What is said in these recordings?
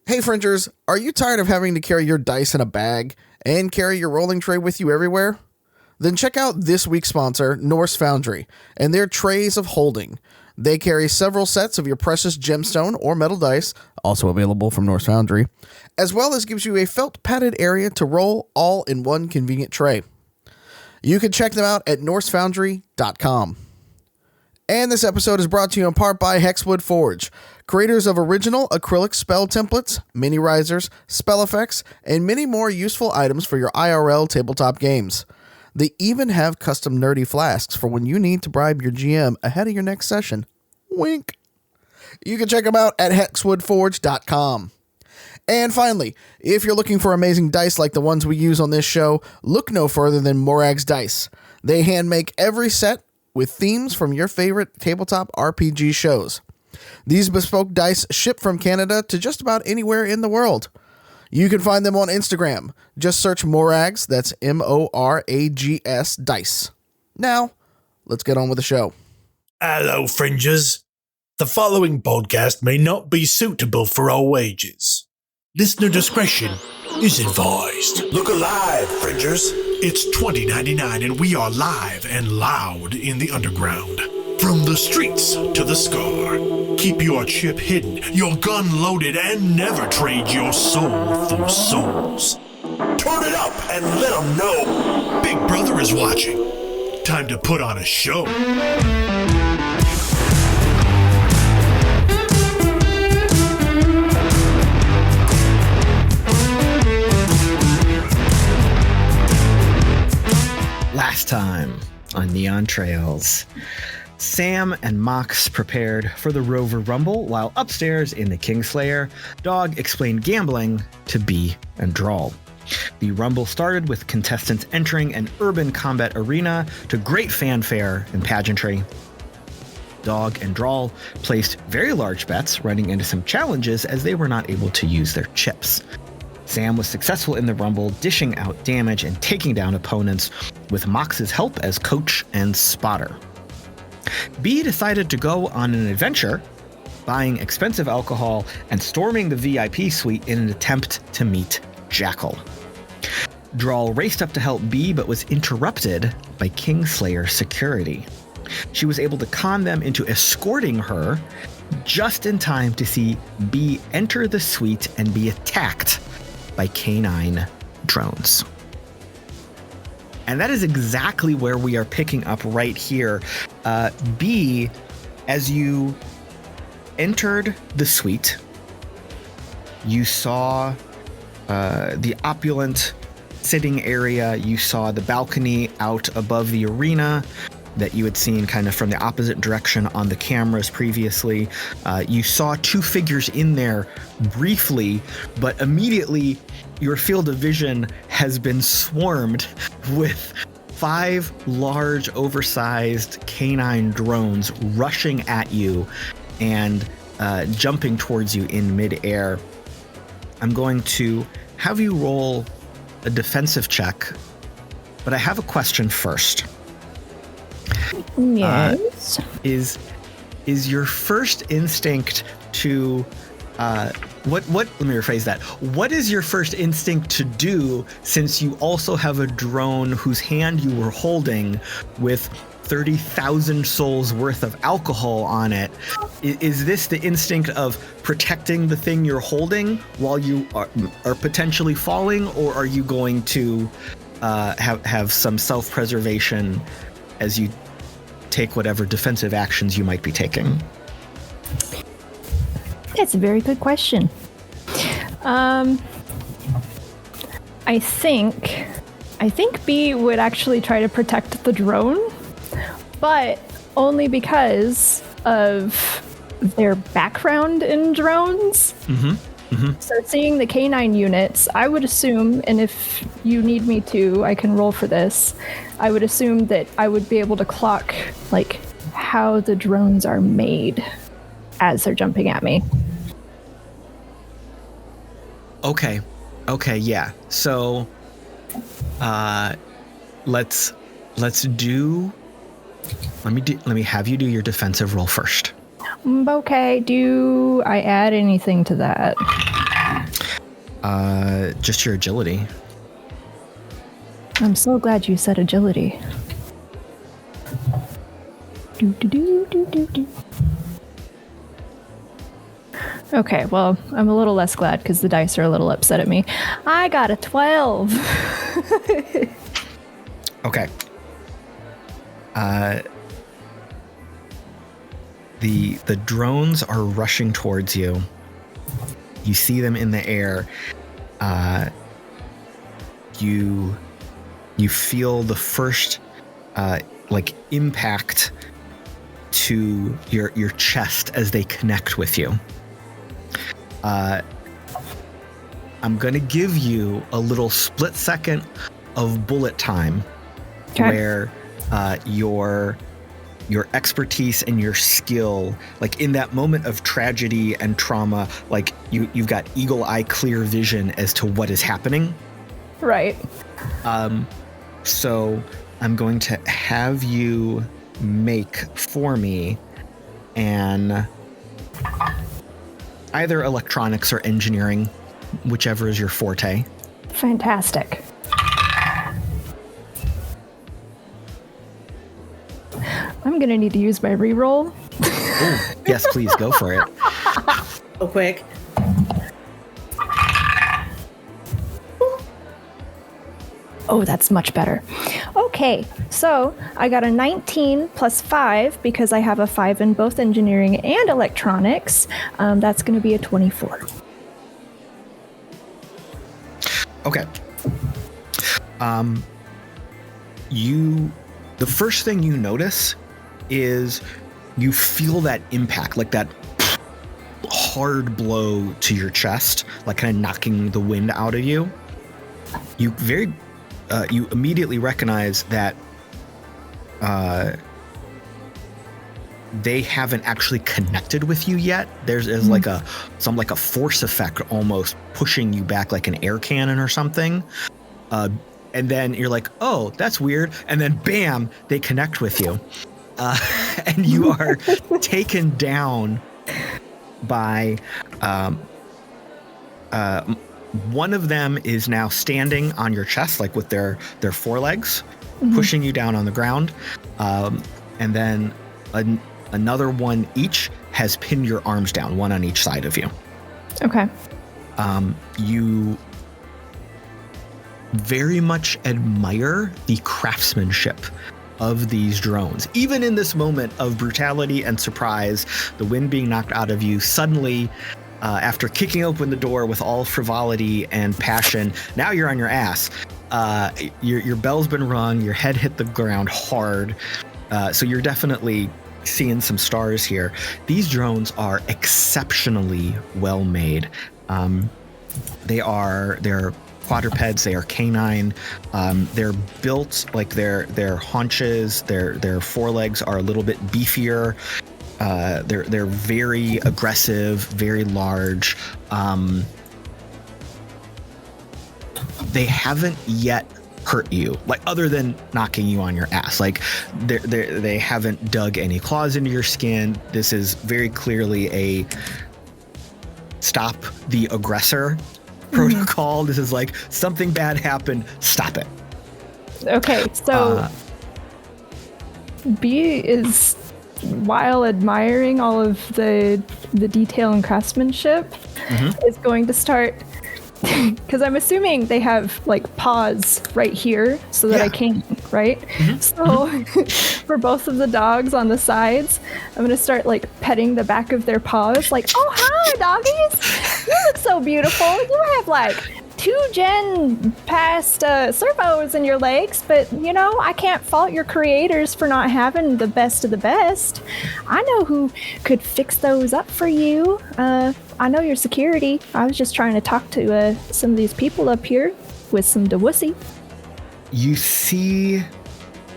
Hey Fringers, are you tired of having to carry your dice in a bag and carry your rolling tray with you everywhere? Then check out this week's sponsor, Norse Foundry, and their trays of holding. They carry several sets of your precious gemstone or metal dice, also available from Norse Foundry, as well as gives you a felt padded area to roll all in one convenient tray. You can check them out at norsefoundry.com. And this episode is brought to you in part by Hexwood Forge, creators of original acrylic spell templates, mini risers, spell effects, and many more useful items for your IRL tabletop games. They even have custom nerdy flasks for when you need to bribe your GM ahead of your next session. Wink. You can check them out at hexwoodforge.com. And finally, if you're looking for amazing dice like the ones we use on this show, look no further than Morag's Dice. They hand make every set with themes from your favorite tabletop RPG shows. These bespoke dice ship from Canada to just about anywhere in the world. You can find them on Instagram. Just search Morags, that's M-O-R-A-G-S Dice. Now, let's get on with the show. Hello, Fringers. The following podcast may not be suitable for all ages. Listener discretion is advised. Look alive, Fringers. It's 2099 and we are live and loud in the underground. From the streets to the scar. Keep your chip hidden, your gun loaded, and never trade your soul for souls. Turn it up and let them know Big Brother is watching. Time to put on a show. Last time on Neon Trails, Sam and Mox prepared for the Rover Rumble, while upstairs in the Kinglsayer, Dog explained gambling to Bee and Drall. The Rumble started with contestants entering an urban combat arena to great fanfare and pageantry. Dog and Drall placed very large bets, running into some challenges as they were not able to use their chips. Sam was successful in the Rumble, dishing out damage and taking down opponents with Mox's help as coach and spotter. Bee decided to go on an adventure, buying expensive alcohol and storming the VIP suite in an attempt to meet Jackal. Drall raced up to help Bee but was interrupted by Kingslayer security. She was able to con them into escorting her just in time to see Bee enter the suite and be attacked by canine drones. And that is exactly where we are picking up right here. Bee, as you entered the suite, you saw the opulent sitting area. You saw the balcony out above the arena that you had seen kind of from the opposite direction on the cameras previously. You saw two figures in there briefly, but immediately your field of vision has been swarmed with 5 large, oversized canine drones rushing at you and jumping towards you in midair. I'm going to have you roll a defensive check, but I have a question first. Yes. Is your first instinct to let me rephrase that. What is your first instinct to do, since you also have a drone whose hand you were holding with 30,000 souls worth of alcohol on it? Is this the instinct of protecting the thing you're holding while you are potentially falling, or are you going to have some self-preservation as you take whatever defensive actions you might be taking? That's a very good question. I think Bee would actually try to protect the drone, but only because of their background in drones. So seeing the canine units, I would assume, and if you need me to, I can roll for this, I would assume that I would be able to clock like how the drones are made as they're jumping at me. Okay, yeah. So let's do let me have you do your defensive roll first. Okay, do I add anything to that? Just your agility. I'm so glad you said agility. Do. Okay, well, I'm a little less glad because the dice are a little upset at me. I got a 12. Okay. The drones are rushing towards you. You see them in the air. You feel the first impact to your chest as they connect with you. I'm gonna give you a little split second of bullet time, where your expertise and your skill, like in that moment of tragedy and trauma, like you've got eagle eye clear vision as to what is happening. Right. So I'm going to have you make for me an either electronics or engineering, whichever is your forte. Fantastic. I'm gonna need to use my reroll. Ooh, yes, please go for it. Real quick. Oh, that's much better. Okay, so I got a 19 plus 5 because I have a 5 in both engineering and electronics. That's going to be a 24. Okay. The first thing you notice is you feel that impact, like that hard blow to your chest, like kind of knocking the wind out of you. You immediately recognize that they haven't actually connected with you yet. There's like a force effect almost pushing you back like an air cannon or something. And then you're like, oh, that's weird. And then bam, they connect with you. And you are taken down by one of them is now standing on your chest, like with their forelegs, pushing you down on the ground. And then another one each has pinned your arms down, one on each side of you. Okay. You very much admire the craftsmanship of these drones. Even in this moment of brutality and surprise, the wind being knocked out of you, suddenly, after kicking open the door with all frivolity and passion, now you're on your ass. Your bell's been rung, your head hit the ground hard. So you're definitely seeing some stars here. These drones are exceptionally well made. They're quadrupeds, they are canine. They're built like their haunches, their forelegs are a little bit beefier. They're very aggressive, very large. They haven't yet hurt you, like other than knocking you on your ass. Like they haven't dug any claws into your skin. This is very clearly a stop the aggressor protocol. This is like something bad happened, stop it. Okay, so B is, while admiring all of the detail and craftsmanship, is going to start, because I'm assuming they have like paws right here so that I can, right? So for both of the dogs on the sides, I'm going to start like petting the back of their paws, like, oh, hi, doggies. You look so beautiful. You have like 2 gen past servos in your legs, but you know, I can't fault your creators for not having the best of the best. I know who could fix those up for you. I know your security. I was just trying to talk to some of these people up here with some dewussy. You see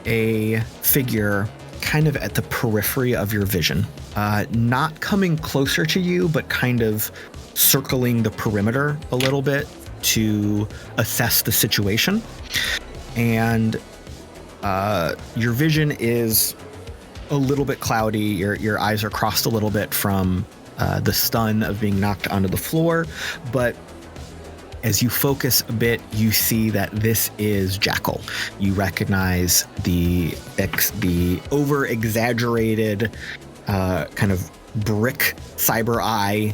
a figure kind of at the periphery of your vision, not coming closer to you, but kind of circling the perimeter a little bit to assess the situation. And your vision is a little bit cloudy. Your eyes are crossed a little bit from the stun of being knocked onto the floor, but As you focus a bit, you see that this is Jackal. You recognize the over-exaggerated kind of brick cyber eye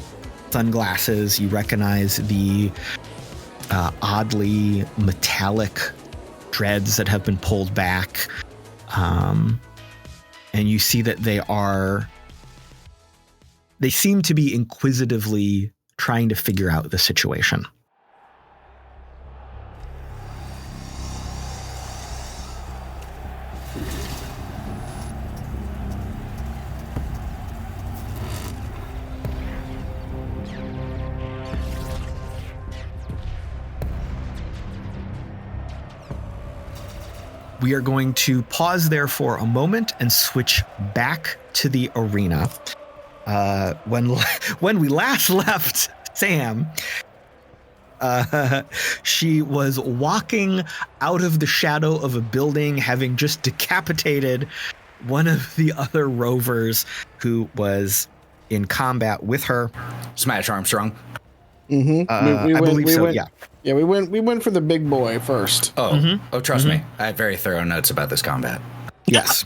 sunglasses. You recognize the oddly metallic dreads that have been pulled back. And you see that they seem to be inquisitively trying to figure out the situation. We are going to pause there for a moment and switch back to the arena. When we last left Sam, she was walking out of the shadow of a building, having just decapitated one of the other rovers who was in combat with her. Smash Armstrong. Mm-hmm. I believe so. Yeah. Yeah, we went for the big boy first. Oh, trust me. I had very thorough notes about this combat. Yes.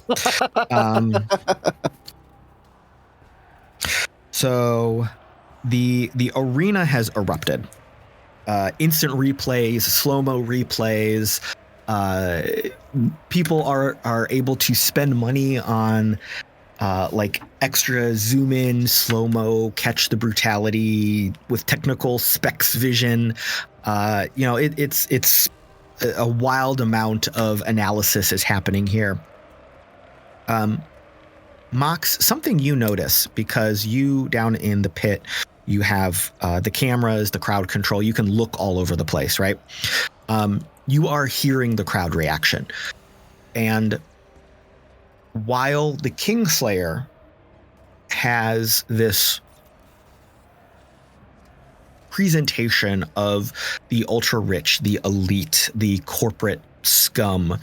So the arena has erupted. Instant replays, slow-mo replays. People are able to spend money on like extra zoom in, slow-mo, catch the brutality with technical specs vision. It's a wild amount of analysis is happening here. Mox, something you notice, because you down in the pit, you have the cameras, the crowd control. You can look all over the place, right? You are hearing the crowd reaction. And while the Kinglsayer has this presentation of the ultra rich, the elite, the corporate scum,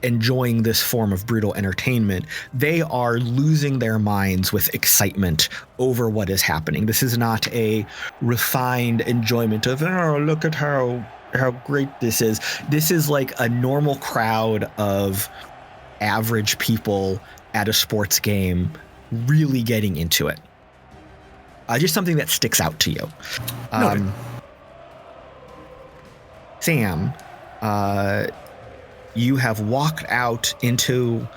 enjoying this form of brutal entertainment, they are losing their minds with excitement over what is happening. This is not a refined enjoyment of, oh, look at how great this is. This is like a normal crowd of average people at a sports game really getting into it. Just something that sticks out to you. Sam, you have walked out into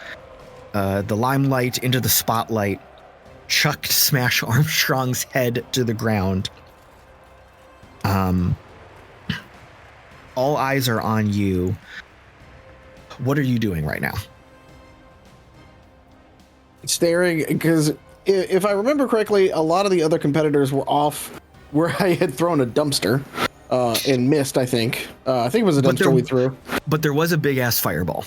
the limelight, into the spotlight, chucked Smash Armstrong's head to the ground. All eyes are on you. What are you doing right now? Staring, because if I remember correctly, a lot of the other competitors were off where I had thrown a dumpster and missed, I think. I think it was a dumpster we threw. But there was a big-ass fireball.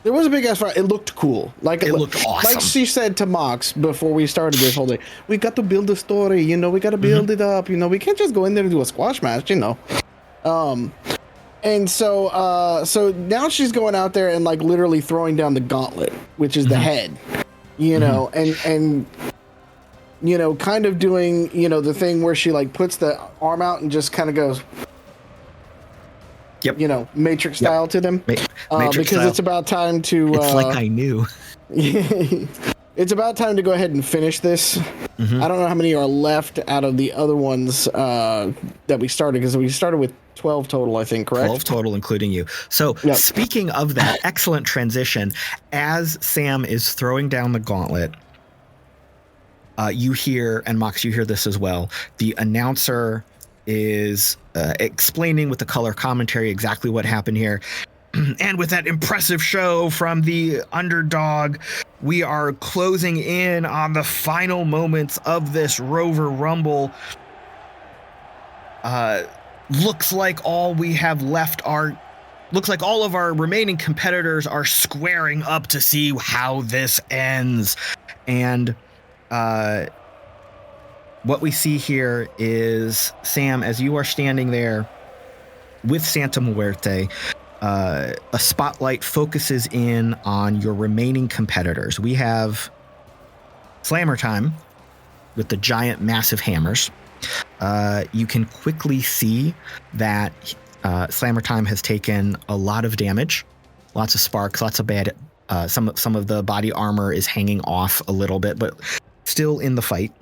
There was a big-ass fire. It looked cool. Like it looked awesome. Like she said to Mox before we started this whole thing, we got to build a story, we got to build it up, we can't just go in there and do a squash match, And so now she's going out there and like literally throwing down the gauntlet, which is the head, and kind of doing, the thing where she like puts the arm out and just kind of goes, Matrix style to them, because style. It's about time to. It's like I knew. It's about time to go ahead and finish this. I don't know how many are left out of the other ones that we started, because we started with 12 total, I think, correct? 12 total, including you. So Speaking of that, excellent transition. As Sam is throwing down the gauntlet, you hear, and Mox, you hear this as well, the announcer is explaining with the color commentary exactly what happened here. And with that impressive show from the underdog, we are closing in on the final moments of this Rover Rumble. Looks like all we have left looks like all of our remaining competitors are squaring up to see how this ends. And what we see here is, Sam, as you are standing there with Santa Muerte, a spotlight focuses in on your remaining competitors. We have Slammer Time with the giant, massive hammers. You can quickly see that Slammer Time has taken a lot of damage, lots of sparks, lots of bad. Some of the body armor is hanging off a little bit, but still in the fight.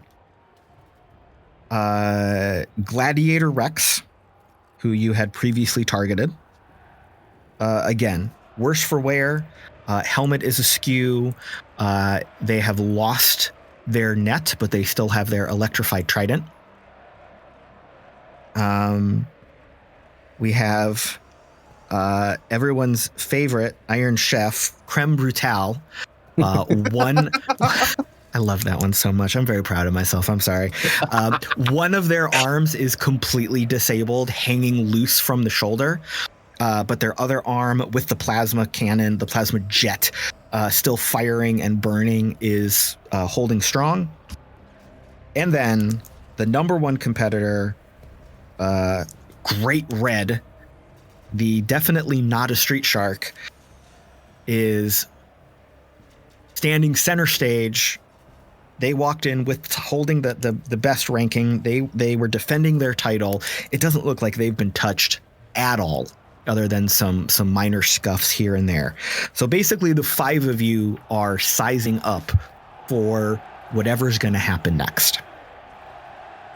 Gladiator Rex, who you had previously targeted. Again, worse for wear. Helmet is askew. They have lost their net, but they still have their electrified trident. We have everyone's favorite Iron Chef, Creme Brutale. One, I love that one so much. I'm very proud of myself. I'm sorry. One of their arms is completely disabled, hanging loose from the shoulder. But their other arm with the plasma cannon, the plasma jet, still firing and burning is holding strong. And then the number one competitor, Great Red, the definitely not a street shark, is standing center stage. They walked in with holding the best ranking. They were defending their title. It doesn't look like they've been touched at all, other than some minor scuffs here and there. So basically the five of you are sizing up for whatever's going to happen next.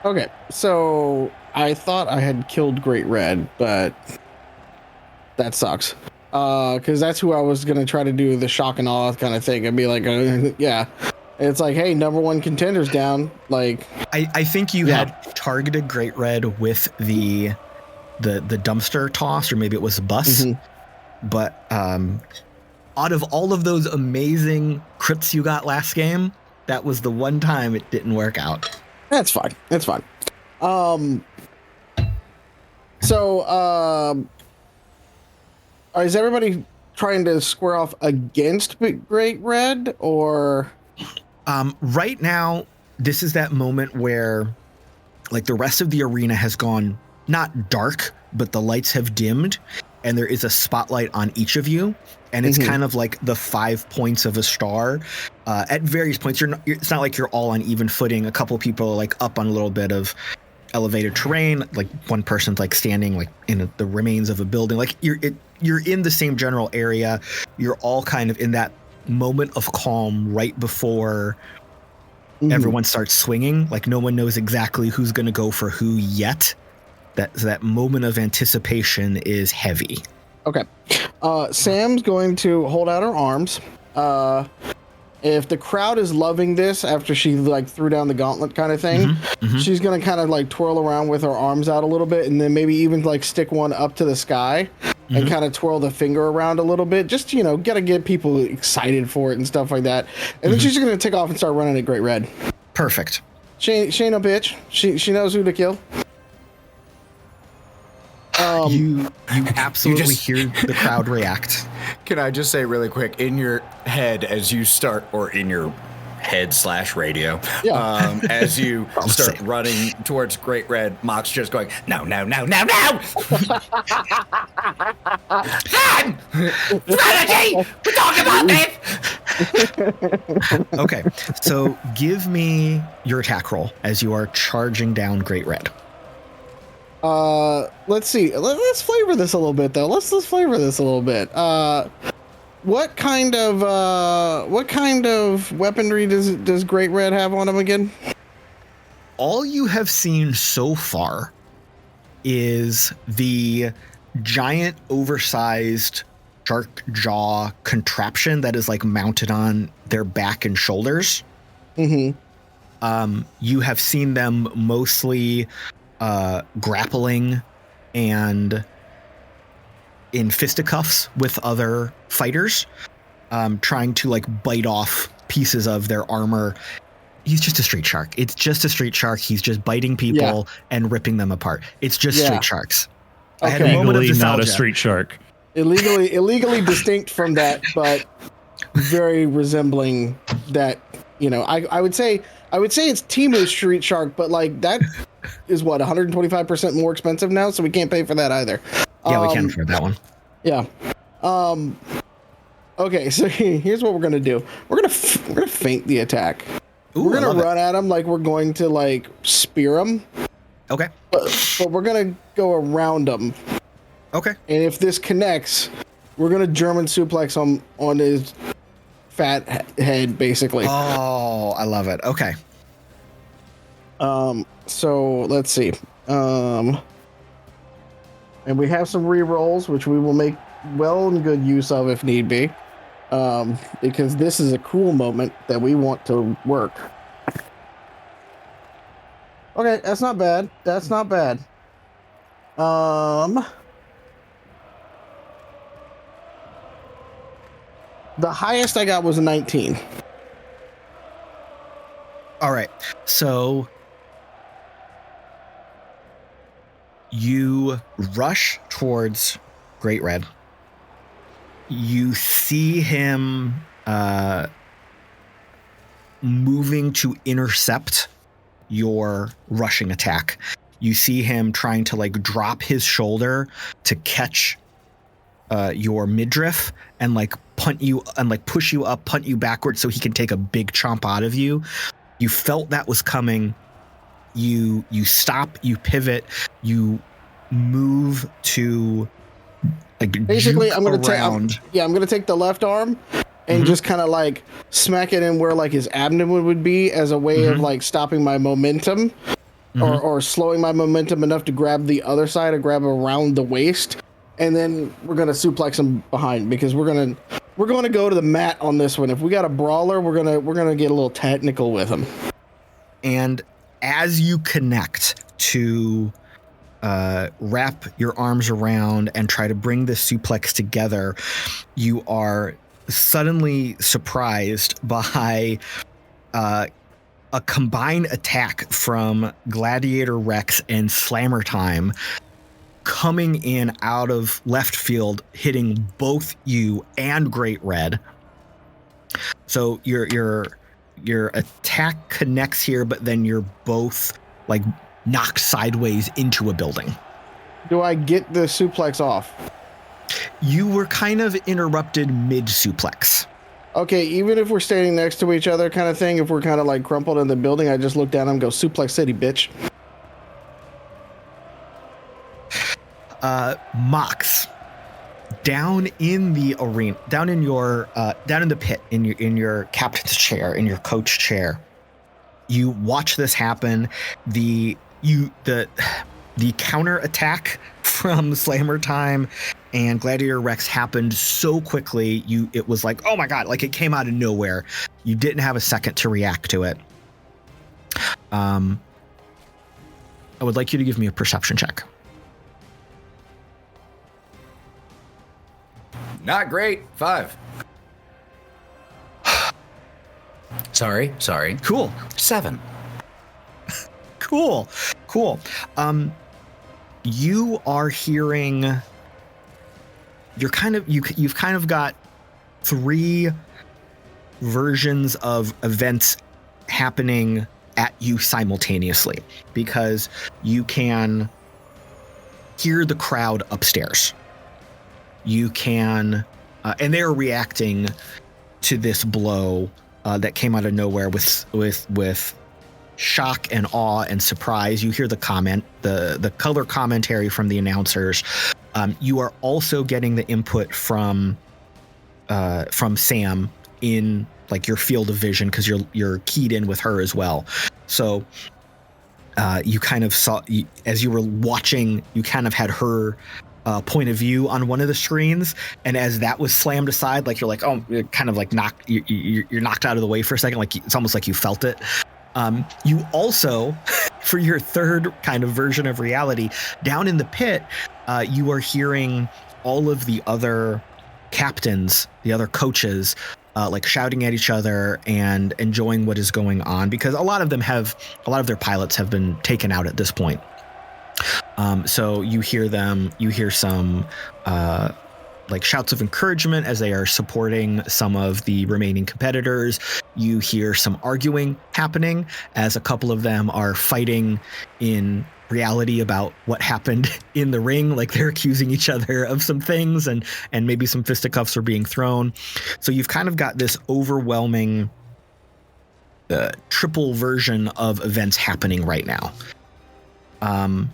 Okay, so I thought I had killed Great Red, but that sucks. Because that's who I was going to try to do the shock and awe kind of thing. I'd be like, yeah. It's like, hey, number one contender's down. Like, I think you had targeted Great Red with the dumpster toss, or maybe it was a bus. Mm-hmm. But out of all of those amazing crits you got last game, that was the one time it didn't work out. That's fine. That's fine. So is everybody trying to square off against Great Red, or? Right now, this is that moment where, like, the rest of the arena has gone not dark, but the lights have dimmed, and there is a spotlight on each of you, and it's kind of like the 5 points of a star. At various points, it's not like you're all on even footing. A couple people are like up on a little bit of elevated terrain, like one person's like standing like in the remains of a building. Like you're in the same general area. You're all kind of in that moment of calm right before everyone starts swinging. Like no one knows exactly who's going to go for who yet. That moment of anticipation is heavy. Okay. Sam's going to hold out her arms. If the crowd is loving this after she like threw down the gauntlet kind of thing, she's going to kind of like twirl around with her arms out a little bit, and then maybe even like stick one up to the sky and kind of twirl the finger around a little bit. Just, gotta get people excited for it and stuff like that. And then she's going to take off and start running at Great Red. Perfect. She ain't no bitch. She knows who to kill. You absolutely hear the crowd react. Can I just say really quick, in your head as you start, or in your head/radio, as you start running towards Great Red, Mock's just going, no. Strategy! We're talking about this! Okay, so give me your attack roll as you are charging down Great Red. Let's see. Let's flavor this a little bit, though. Let's flavor this a little bit. What kind of weaponry does Great Red have on him again? All you have seen so far is the giant, oversized shark jaw contraption that is like mounted on their back and shoulders. You have seen them mostly grappling and in fisticuffs with other fighters, trying to like bite off pieces of their armor. He's just a street shark. It's just a street shark. He's just biting people and ripping them apart. It's just street sharks. I had a moment of nostalgia. Not a street shark. Illegally distinct from that, but very resembling that. I would say it's Temu Street Shark, but like that is what 125% more expensive now, so we can't pay for that either. Yeah, we can't afford that one. Yeah. Okay, so here's what we're gonna do. We're gonna feint the attack. Ooh, we're gonna run at him like we're going to like spear him, Okay. But we're gonna go around him. Okay. And if this connects, we're gonna German suplex on his fat head, basically. Oh, I love it. Okay. So let's see. And we have some re-rolls, which we will make well and good use of if need be. Because this is a cool moment that we want to work. Okay, that's not bad. That's not bad. The highest I got was a 19. All right. So you rush towards Great Red. You see him moving to intercept your rushing attack. You see him trying to like drop his shoulder to catch your midriff and like punt you and like push you up, punt you backwards so he can take a big chomp out of you. You felt that was coming. You stop, you pivot, you move to like basically I'm gonna take the left arm and just kind of like smack it in where like his abdomen would be as a way of like stopping my momentum or slowing my momentum enough to grab the other side or grab around the waist. And then we're gonna suplex him behind because we're gonna go to the mat on this one. If we got a brawler, we're gonna get a little technical with him. And as you connect to wrap your arms around and try to bring the suplex together, you are suddenly surprised by a combined attack from Gladiator Rex and Slammer Time coming in out of left field, hitting both you and Great Red. So your attack connects here, but then you're both like knocked sideways into a building. Do I get the suplex off? You were kind of interrupted mid-suplex. Okay, even if we're standing next to each other kind of thing, if we're kind of like crumpled in the building, I just look down and go, Suplex City, bitch. Mox, down in the arena, down in the pit, in your captain's chair, in your coach chair, you watch this happen. The counter attack from Slammer Time and Gladiator Rex happened so quickly. It was like, oh my god, like it came out of nowhere. You didn't have a second to react to it. I would like you to give me a perception check. Not great. 5. Sorry. Cool. 7. Cool. You are hearing. You've kind of got 3 versions of events happening at you simultaneously, because you can hear the crowd upstairs. You can, and they're reacting to this blow that came out of nowhere with shock and awe and surprise. You hear the color commentary from the announcers. You are also getting the input from Sam in like your field of vision, because you're keyed in with her as well. So you kind of saw, as you were watching, you kind of had her point of view on one of the screens, and as that was slammed aside, like you're like, oh, you're kind of like you're knocked out of the way for a second, like it's almost like you felt it. You also, for your third kind of version of reality, down in the pit, you are hearing all of the other captains, the other coaches, like shouting at each other and enjoying what is going on, because a lot of their pilots have been taken out at this point. So you hear some like shouts of encouragement as they are supporting some of the remaining competitors. You hear some arguing happening as a couple of them are fighting in reality about what happened in the ring. Like they're accusing each other of some things, and maybe some fisticuffs are being thrown. So you've kind of got this overwhelming triple version of events happening right now. As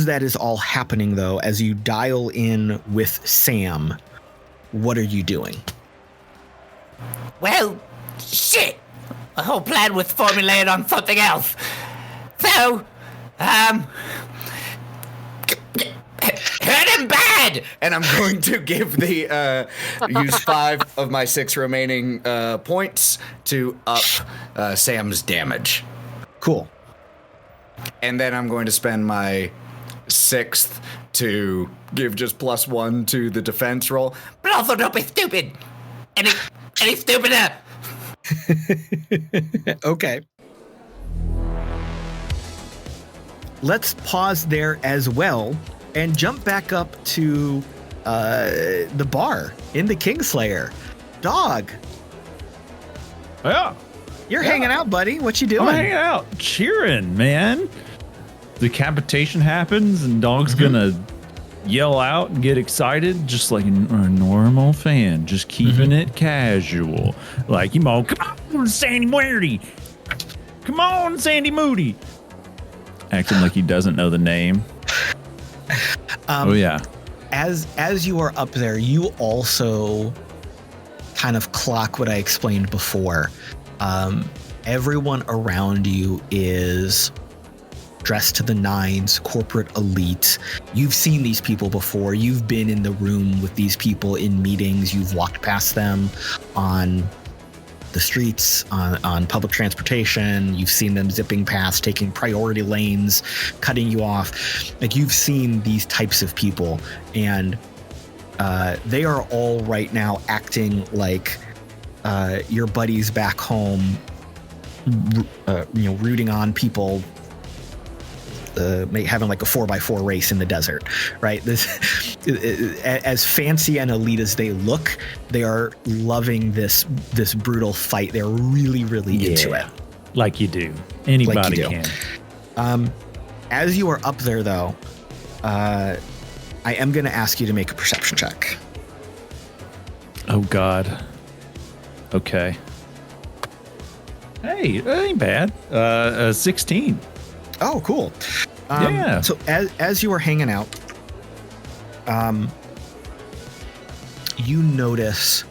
that is all happening, though, as you dial in with Sam, what are you doing? Well, shit! The whole plan was formulated on something else. So, hurt him bad! And I'm going to give the use 5 of my 6 remaining points to up Sam's damage. Cool. And then I'm going to spend my 6th to give just +1 to the defense roll. But also don't be stupid! Any stupider! Okay. Let's pause there as well and jump back up to the bar in the Kinglsayer. Dog, Yeah. you're hanging out, buddy. What you doing? I'm hanging out, cheering, man. Decapitation happens, and Dog's gonna yell out and get excited, just like a normal fan, just keeping it casual. Like, come on, Sandy Moody. Come on, Sandy Moody. Acting like he doesn't know the name. Oh, yeah. As you are up there, you also kind of clock what I explained before. Everyone around you is dressed to the nines, corporate elite. You've seen these people before. You've been in the room with these people in meetings. You've walked past them on the streets, on public transportation. You've seen them zipping past, taking priority lanes, cutting you off. Like, you've seen these types of people, and they are all right now acting like your buddies back home, rooting on people, having like a 4x4 race in the desert, right? This, as fancy and elite as they look, they are loving this brutal fight. They're really, really into it. Like you do. Anybody Like you do. can. As you are up there, though, I am going to ask you to make a perception check. Oh, God. Okay. Hey, that ain't bad. 16. Oh, cool. Yeah. So as you are hanging out, you notice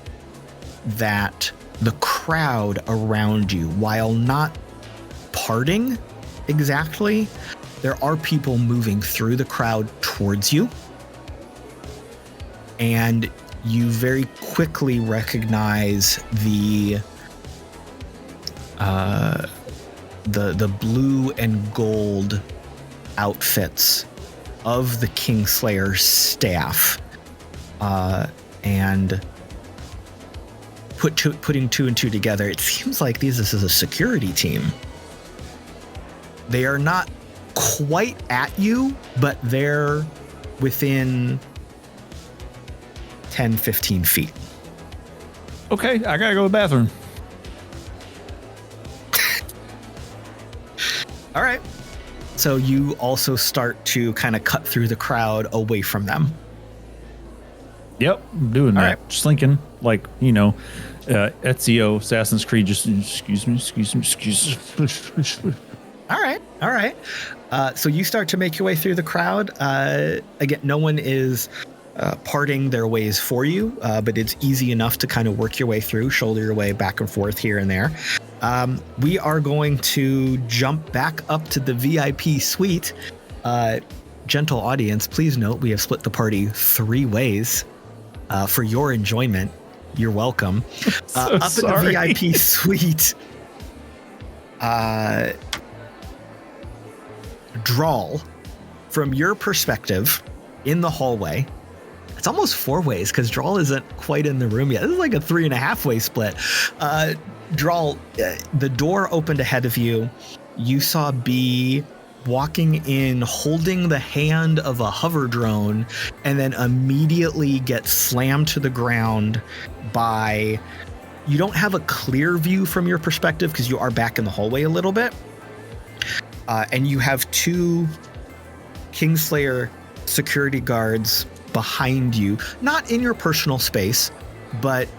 that the crowd around you, while not parting exactly, there are people moving through the crowd towards you. And you very quickly recognize the blue and gold outfits of the Kingslayer's staff, and putting 2 and 2 together, it seems like this is a security team. They are not quite at you, but they're within 10, 15 feet. Okay, I gotta go to the bathroom. All right. So you also start to kind of cut through the crowd away from them. Yep, I'm doing All that. right. Just thinking, like, Ezio, Assassin's Creed, just excuse me. All right. So you start to make your way through the crowd. Again, no one is parting their ways for you, but it's easy enough to kind of work your way through, shoulder your way back and forth here and there. We are going to jump back up to the VIP suite. Gentle audience, please note we have split the party 3 ways for your enjoyment. You're welcome. Up in the VIP suite, Drall, from your perspective in the hallway, it's almost 4 ways because Drall isn't quite in the room yet. This is like a 3.5 way split. Drall, the door opened ahead of you. You saw Bee walking in, holding the hand of a hover drone, and then immediately get slammed to the ground by... You don't have a clear view from your perspective because you are back in the hallway a little bit. And you have 2 Kingslayer security guards behind you, not in your personal space, but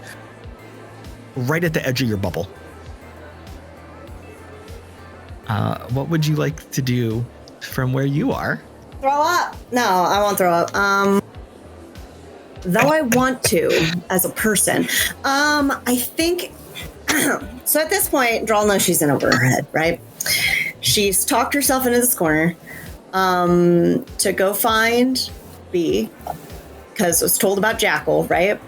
right at the edge of your bubble. What would you like to do from where you are? Throw up? No, I won't throw up. Though I want to as a person. I think so at this point, Drall knows she's in over her head, right? She's talked herself into this corner to go find Bee, because it was told about Jackal, right?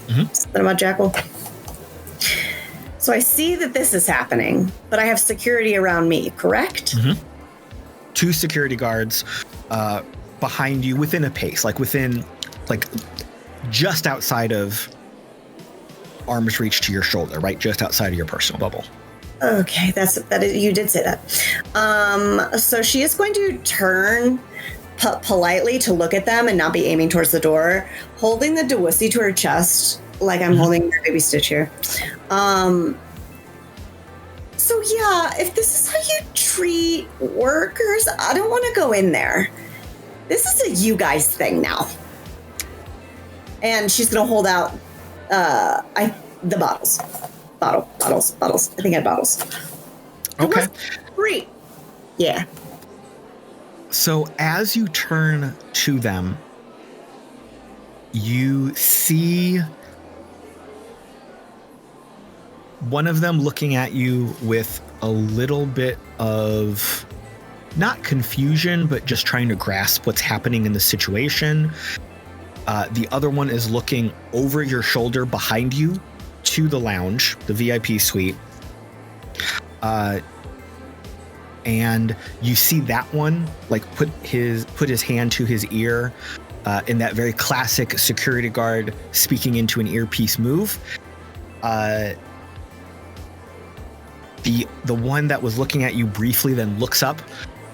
Mm-hmm. Something about Jackal. So I see that this is happening, but I have security around me, correct? Mm-hmm. 2 security guards behind you within a pace, within just outside of arm's reach to your shoulder, right? Just outside of your personal bubble. Okay, you did say that. So she is going to turn politely to look at them and not be aiming towards the door, holding the Dewussy to her chest, like I'm holding my baby Stitch here. So yeah, if this is how you treat workers, I don't want to go in there. This is a you guys thing now. And she's gonna hold out the bottles. Bottles. I think I had bottles. Okay. 3. Yeah. So as you turn to them, you see one of them looking at you with a little bit of not confusion, but just trying to grasp what's happening in the situation. The other one is looking over your shoulder behind you to the lounge, the VIP suite. And you see that one put his hand to his ear in that very classic security guard speaking into an earpiece move. The one that was looking at you briefly then looks up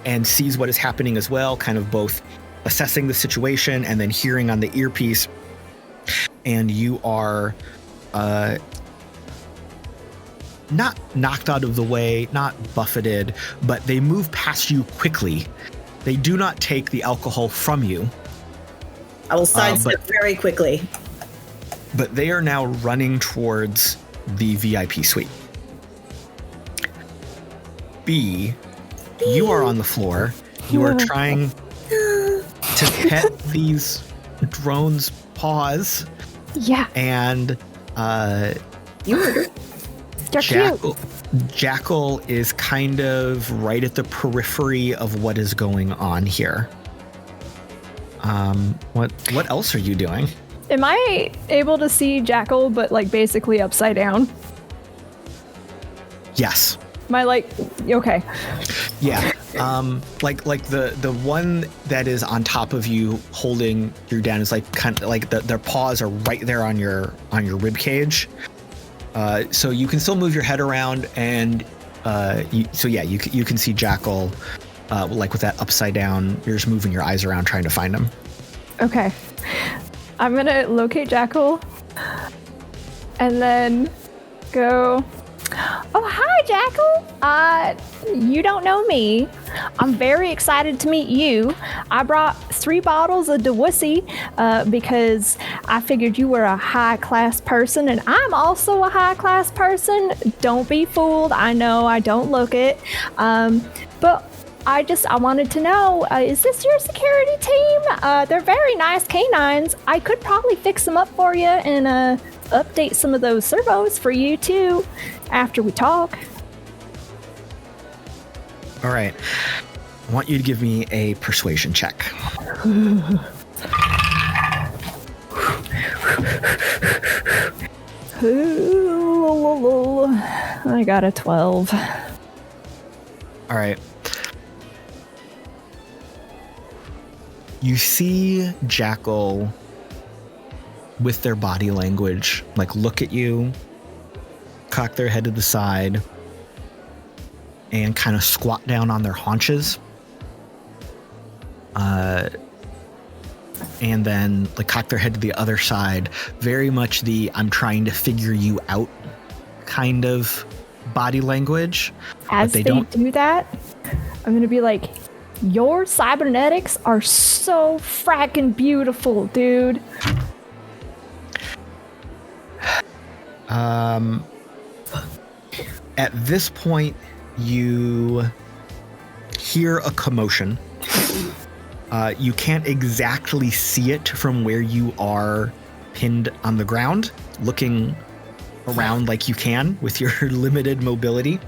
and sees what is happening as well, kind of both assessing the situation and then hearing on the earpiece. And you are not knocked out of the way, not buffeted, but they move past you quickly. They do not take the alcohol from you. I will sidestep very quickly. But they are now running towards the VIP suite. Bee, you are on the floor. You are trying to pet these drones' paws. Yeah. And Jackal is kind of right at the periphery of what is going on here. What else are you doing? Am I able to see Jackal, but basically upside down? Yes. Am I okay? Yeah. The one that is on top of you holding you down is their paws are right there on your rib cage. So you can still move your head around, and you can see Jackal with that upside down. You're just moving your eyes around trying to find him. Okay. I'm gonna locate Jackal and then go, oh, hi, Jackal. You don't know me. I'm very excited to meet you. I brought 3 bottles of Dewussy because I figured you were a high-class person, and I'm also a high-class person. Don't be fooled. I know I don't look it. But I wanted to know, is this your security team? They're very nice canines. I could probably fix them up for you and update some of those servos for you too after we talk. All right. I want you to give me a persuasion check. I got a 12. All right. You see Jackal with their body language, look at you, cock their head to the side, and kind of squat down on their haunches. And then cock their head to the other side. Very much the I'm trying to figure you out kind of body language. As they do that, I'm going to be like, your cybernetics are so fracking beautiful, dude. At this point, you hear a commotion. You can't exactly see it from where you are pinned on the ground, looking around like you can with your limited mobility.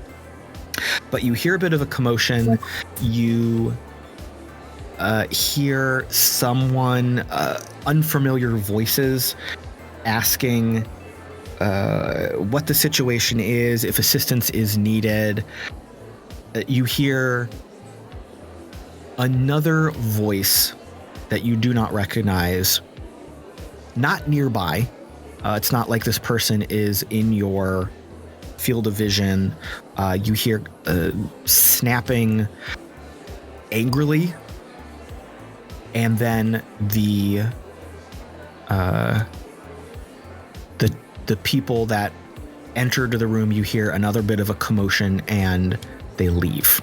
But you hear a bit of a commotion. You hear someone, unfamiliar voices, asking what the situation is, if assistance is needed. You hear another voice that you do not recognize, not nearby. It's not like this person is in your field of vision. You hear snapping angrily, and then the people that entered the room, you hear another bit of a commotion, and they leave.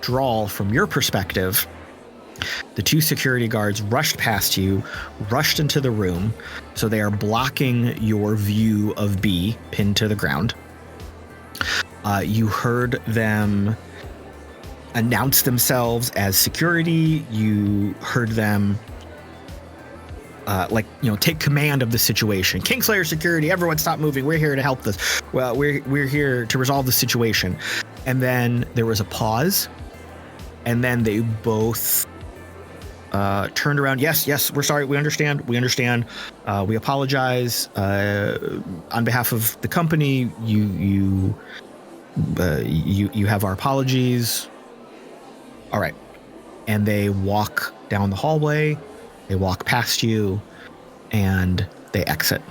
Drall, from your perspective, the two security guards rushed past you, rushed into the room, so they are blocking your view of Bee pinned to the ground. You heard them announce themselves as security. You heard them take command of the situation. Kinglsayer security, everyone stop moving. We're here to help this. Well, we're here to resolve the situation. And then there was a pause, and then they both turned around. Yes, we're sorry. We understand. We apologize on behalf of the company. You have our apologies. All right. And they walk down the hallway. They walk past you, and they exit.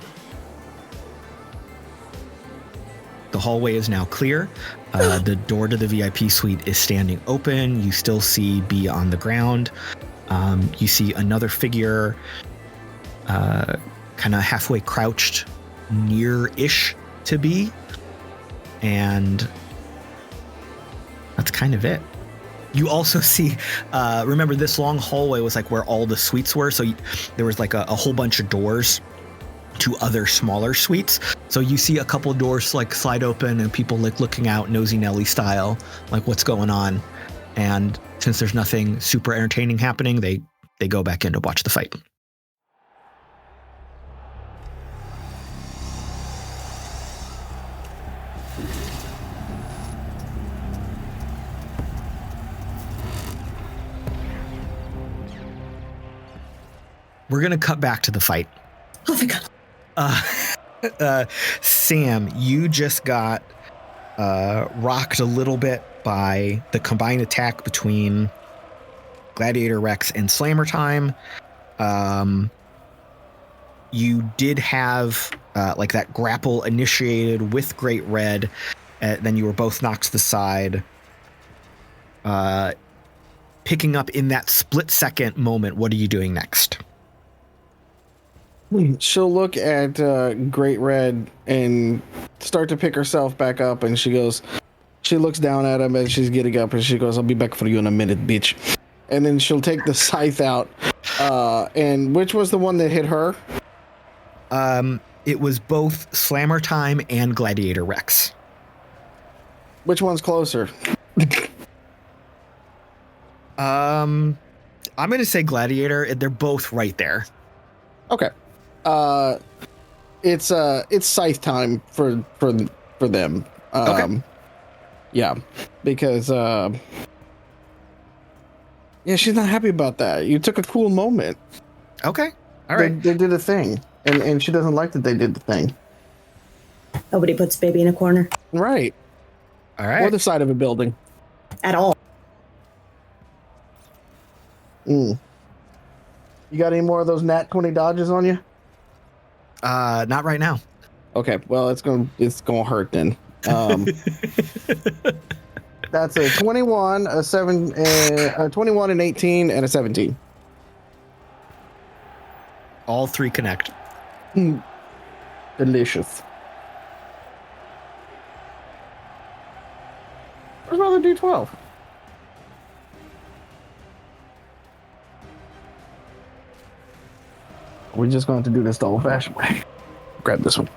The hallway is now clear. The door to the VIP suite is standing open. You still see Bee on the ground. You see another figure kind of halfway crouched near-ish to Bee. And that's kind of it. You also see, remember this long hallway was like where all the suites were. So there was like a whole bunch of doors to other smaller suites. So you see a couple doors like slide open and people like looking out Nosy Nelly style, like what's going on. And since there's nothing super entertaining happening, they go back in to watch the fight. We're going to cut back to the fight. Oh my God. Sam, you just got rocked a little bit by the combined attack between Gladiator Rex and Slammer Time. You did have like that grapple initiated with Great Red. Then you were both knocked to the side. Picking up in that split second moment, what are you doing next? She'll look at Great Red and start to pick herself back up, and she looks down at him as she's getting up, and she goes, "I'll be back for you in a minute, bitch." And then she'll take the scythe out. And which was the one that hit her? It was both Slammer Time and Gladiator Rex. Which one's closer? I'm going to say Gladiator. They're both right there. Okay. It's scythe time for them. Okay. Yeah, because she's not happy about that. You took a cool moment. Okay. All right. They did a thing, and she doesn't like that they did the thing. Nobody puts baby in a corner. Right. All right. Or the side of a building. At all. You got any more of those nat 20 dodges on you? Not right now. Okay, well it's gonna hurt then. That's a 21, a 21, an 18, and a 17. All three connect. Delicious. Where's my other D12? We're just going to do this the old-fashioned way. Grab this one.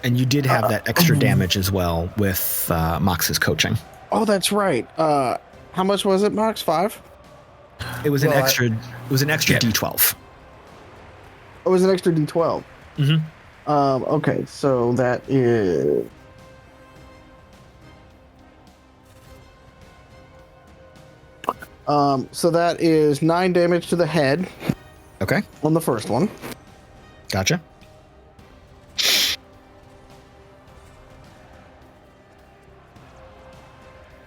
And you did have that extra damage as well with Mox's coaching. Oh, that's right. How much was it, Max? 5? It was an extra. It was an extra D12. It was an extra D12. Mm-hmm. Okay, so that is. So that is 9 damage to the head. Okay. On the first one. Gotcha.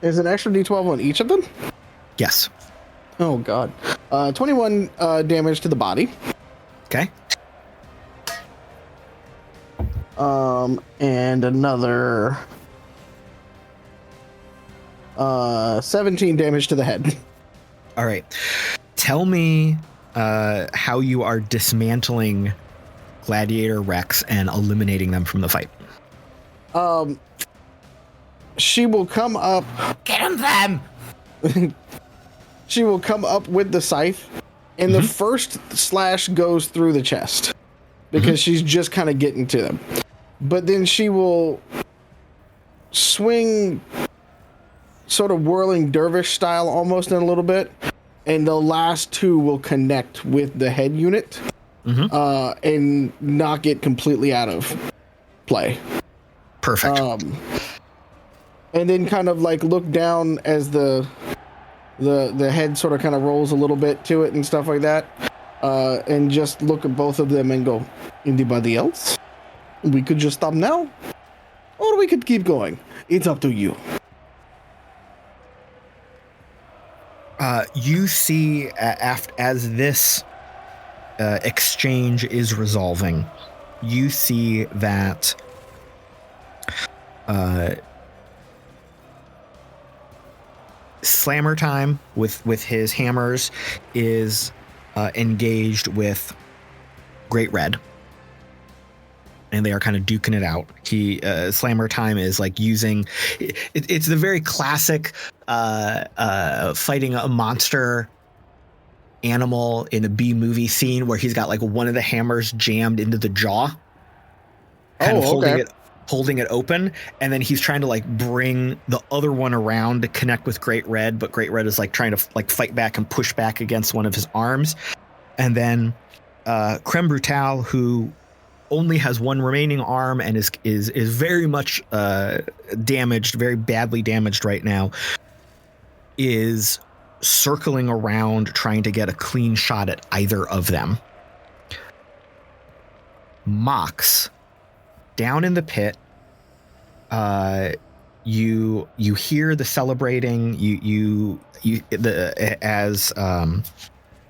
Is an extra D12 on each of them? Yes. Oh, God. 21 damage to the body. Okay. And another 17 damage to the head. All right. Tell me how you are dismantling Gladiator Rex and eliminating them from the fight. She will come up. Get him, them! She will come up with the scythe, and the first slash goes through the chest because she's just kind of getting to them. But then she will swing sort of whirling dervish style almost in a little bit, and the last 2 will connect with the head unit and knock it completely out of play. Perfect. And then kind of like look down as the head sort of kind of rolls a little bit to it and stuff like that, and just look at both of them and go, anybody else? We could just stop now, or we could keep going. It's up to you. You see, as this exchange is resolving, you see that Slammer Time with his hammers is engaged with Great Red, and they are kind of duking it out. Slammer Time is like using it's the very classic fighting a monster animal in a B movie scene where he's got like one of the hammers jammed into the jaw, kind of holding it open, and then he's trying to like bring the other one around to connect with Great Red, but Great Red is like trying to like fight back and push back against one of his arms. And then Creme Brutale, who only has one remaining arm and is very much damaged, very badly damaged right now, is circling around trying to get a clean shot at either of them. Mox, down in the pit, you hear the celebrating.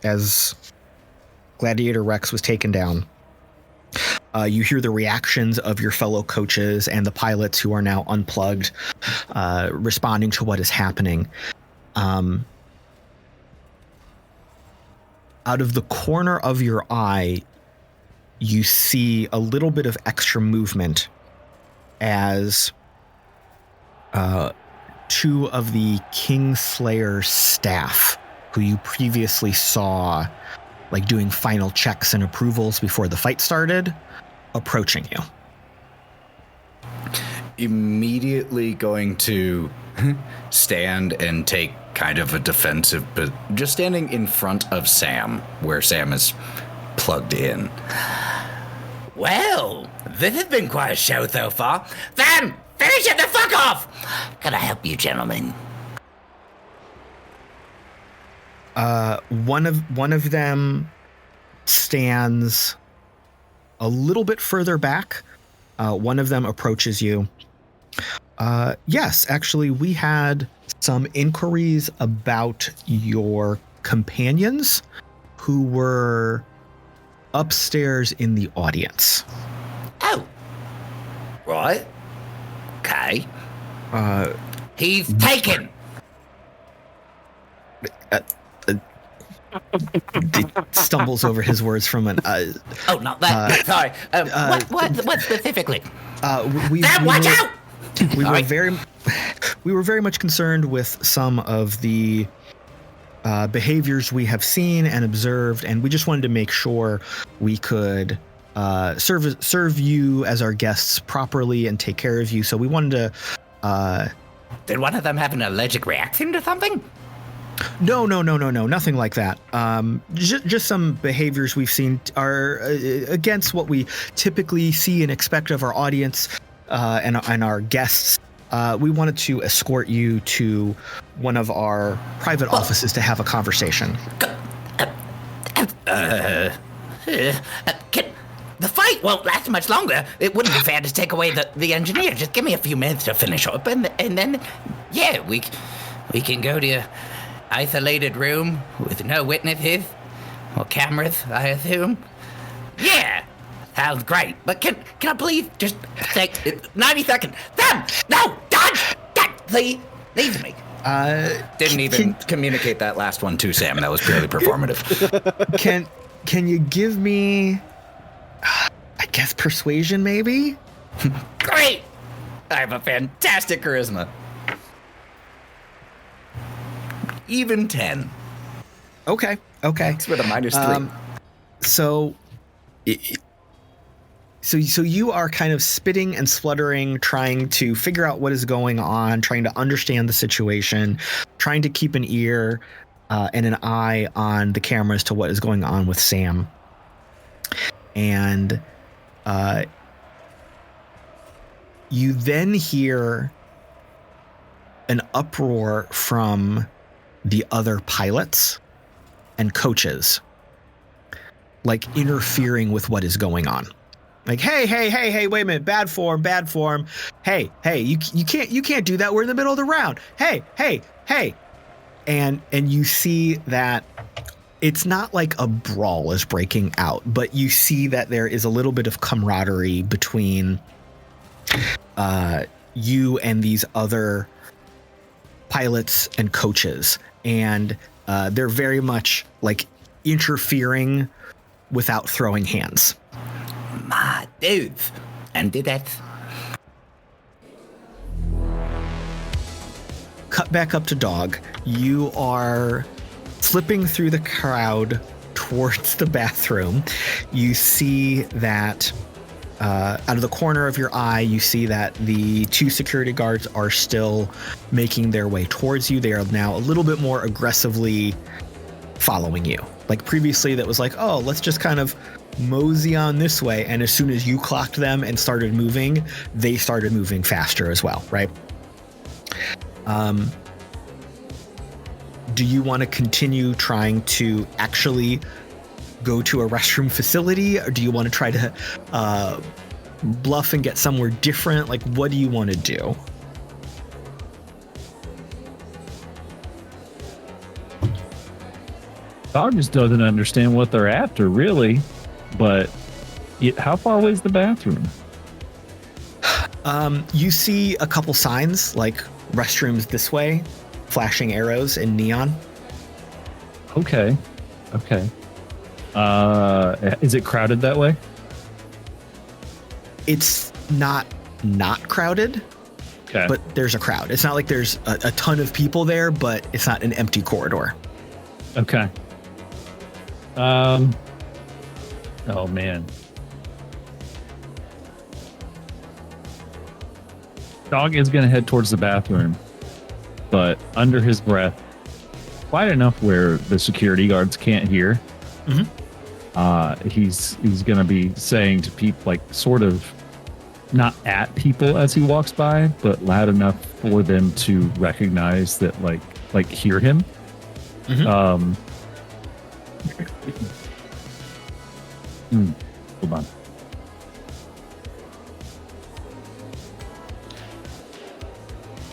As Gladiator Rex was taken down, you hear the reactions of your fellow coaches and the pilots who are now unplugged, responding to what is happening. Out of the corner of your eye, you see a little bit of extra movement as 2 of the Kinglsayer staff, who you previously saw like doing final checks and approvals before the fight started, approaching you. Immediately going to stand and take kind of a defensive, but just standing in front of Sam, where Sam is plugged in. Well, this has been quite a show so far. Sam, finish it the fuck off! Can I help you, gentlemen? One of them stands a little bit further back. One of them approaches you. Yes, actually, we had some inquiries about your companions who were upstairs in the audience. Oh. Right. Okay. He's taken. Stumbles over his words from an. Oh, not that. Sorry. What specifically? Sam, watch out! We were very much concerned with some of the behaviors we have seen and observed, and we just wanted to make sure we could serve you as our guests properly and take care of you. So we wanted to Did one of them have an allergic reaction to something? No, nothing like that. Just some behaviors we've seen are against what we typically see and expect of our audience and our guests. We wanted to escort you to one of our private offices to have a conversation. The fight won't last much longer. It wouldn't be fair to take away the engineer. Just give me a few minutes to finish up, and then, yeah, we can go to a isolated room with no witnesses or cameras, I assume. Yeah, sounds great. But can I please just take 90 seconds? Sam, no, dodge, please, leave me. Didn't even communicate that last one to Sam. That was purely performative. Can you give me, I guess, persuasion, maybe? Great. I have a fantastic charisma. Even 10. Okay. It's with a -3. So you are kind of spitting and spluttering, trying to figure out what is going on, trying to understand the situation, trying to keep an ear and an eye on the camera as to what is going on with Sam. And you then hear an uproar from the other pilots and coaches, like interfering with what is going on. Like, hey, wait a minute, bad form. Hey, you can't do that. We're in the middle of the round. Hey. And you see that it's not like a brawl is breaking out, but you see that there is a little bit of camaraderie between you and these other pilots and coaches. And they're very much like interfering without throwing hands. My dudes. And did that. Cut back up to Dog. You are slipping through the crowd towards the bathroom. You see that out of the corner of your eye, you see that the 2 security guards are still making their way towards you. They are now a little bit more aggressively following you. Like previously that was like, oh, let's just kind of mosey on this way. And as soon as you clocked them and started moving, they started moving faster as well, right? Do you want to continue trying to actually go to a restroom facility, or do you want to try to bluff and get somewhere different? Like, what do you want to do? Dog just doesn't understand what they're after, really. But how far away is the bathroom? You see a couple signs, like restrooms this way, flashing arrows in neon. Okay. Is it crowded that way? It's not crowded, okay, but there's a crowd. It's not like there's a ton of people there, but it's not an empty corridor. Okay. Oh man. Dog is going to head towards the bathroom, but under his breath, quiet enough where the security guards can't hear. Mm-hmm. He's going to be saying to people, like, sort of not at people as he walks by, but loud enough for them to recognize that, like hear him. Mm-hmm. Hold on.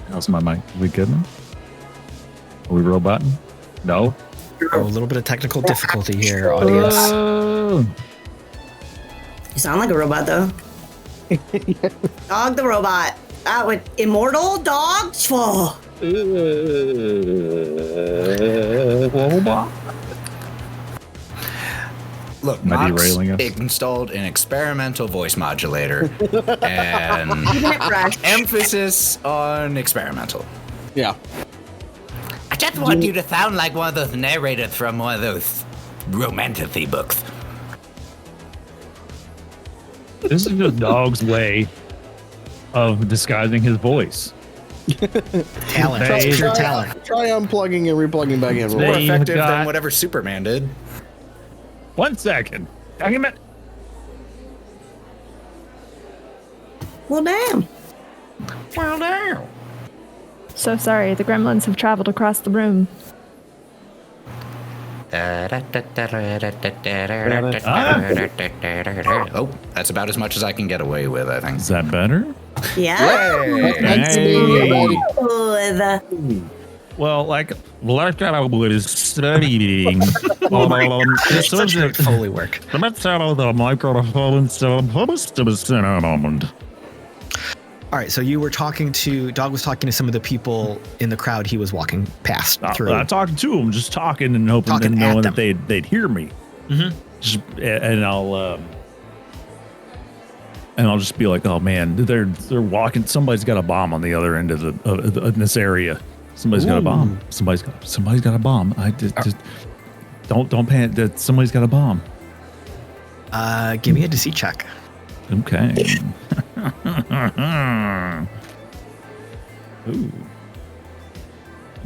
How's my mic? Are we good now? Are we roboting? No? Oh, a little bit of technical difficulty here, audience. You sound like a robot, though. Dog the robot. That would immortal dog. Robot? Look, Mox installed an experimental voice modulator and emphasis on experimental. Yeah. I just want you to sound like one of those narrators from one of those romantic books. This is just Dog's way of disguising his voice. Talent. They- It's pure talent. Try unplugging and replugging back in. More They've effective got- than whatever Superman did. 1 second. Document. Well, damn. Well, now. So sorry, the gremlins have traveled across the room. Oh, that's about as much as I can get away with, I think. Is that better? Yeah. Hey. Smooth. Well, like I was studying. This was a Foley work. let's out the microphone supposed to be sound. All right, so you were talking to Dog was talking to some of the people in the crowd he was walking past through. I talked to them, just talking and hoping Talking and at knowing them. that they'd hear me. And I'll just be like, oh man, they're walking. Somebody's got a bomb on the other end of in this area. Somebody's got a bomb. Somebody's got a bomb. I just don't panic. That somebody's got a bomb. Give me a deceit check. Okay. Ooh.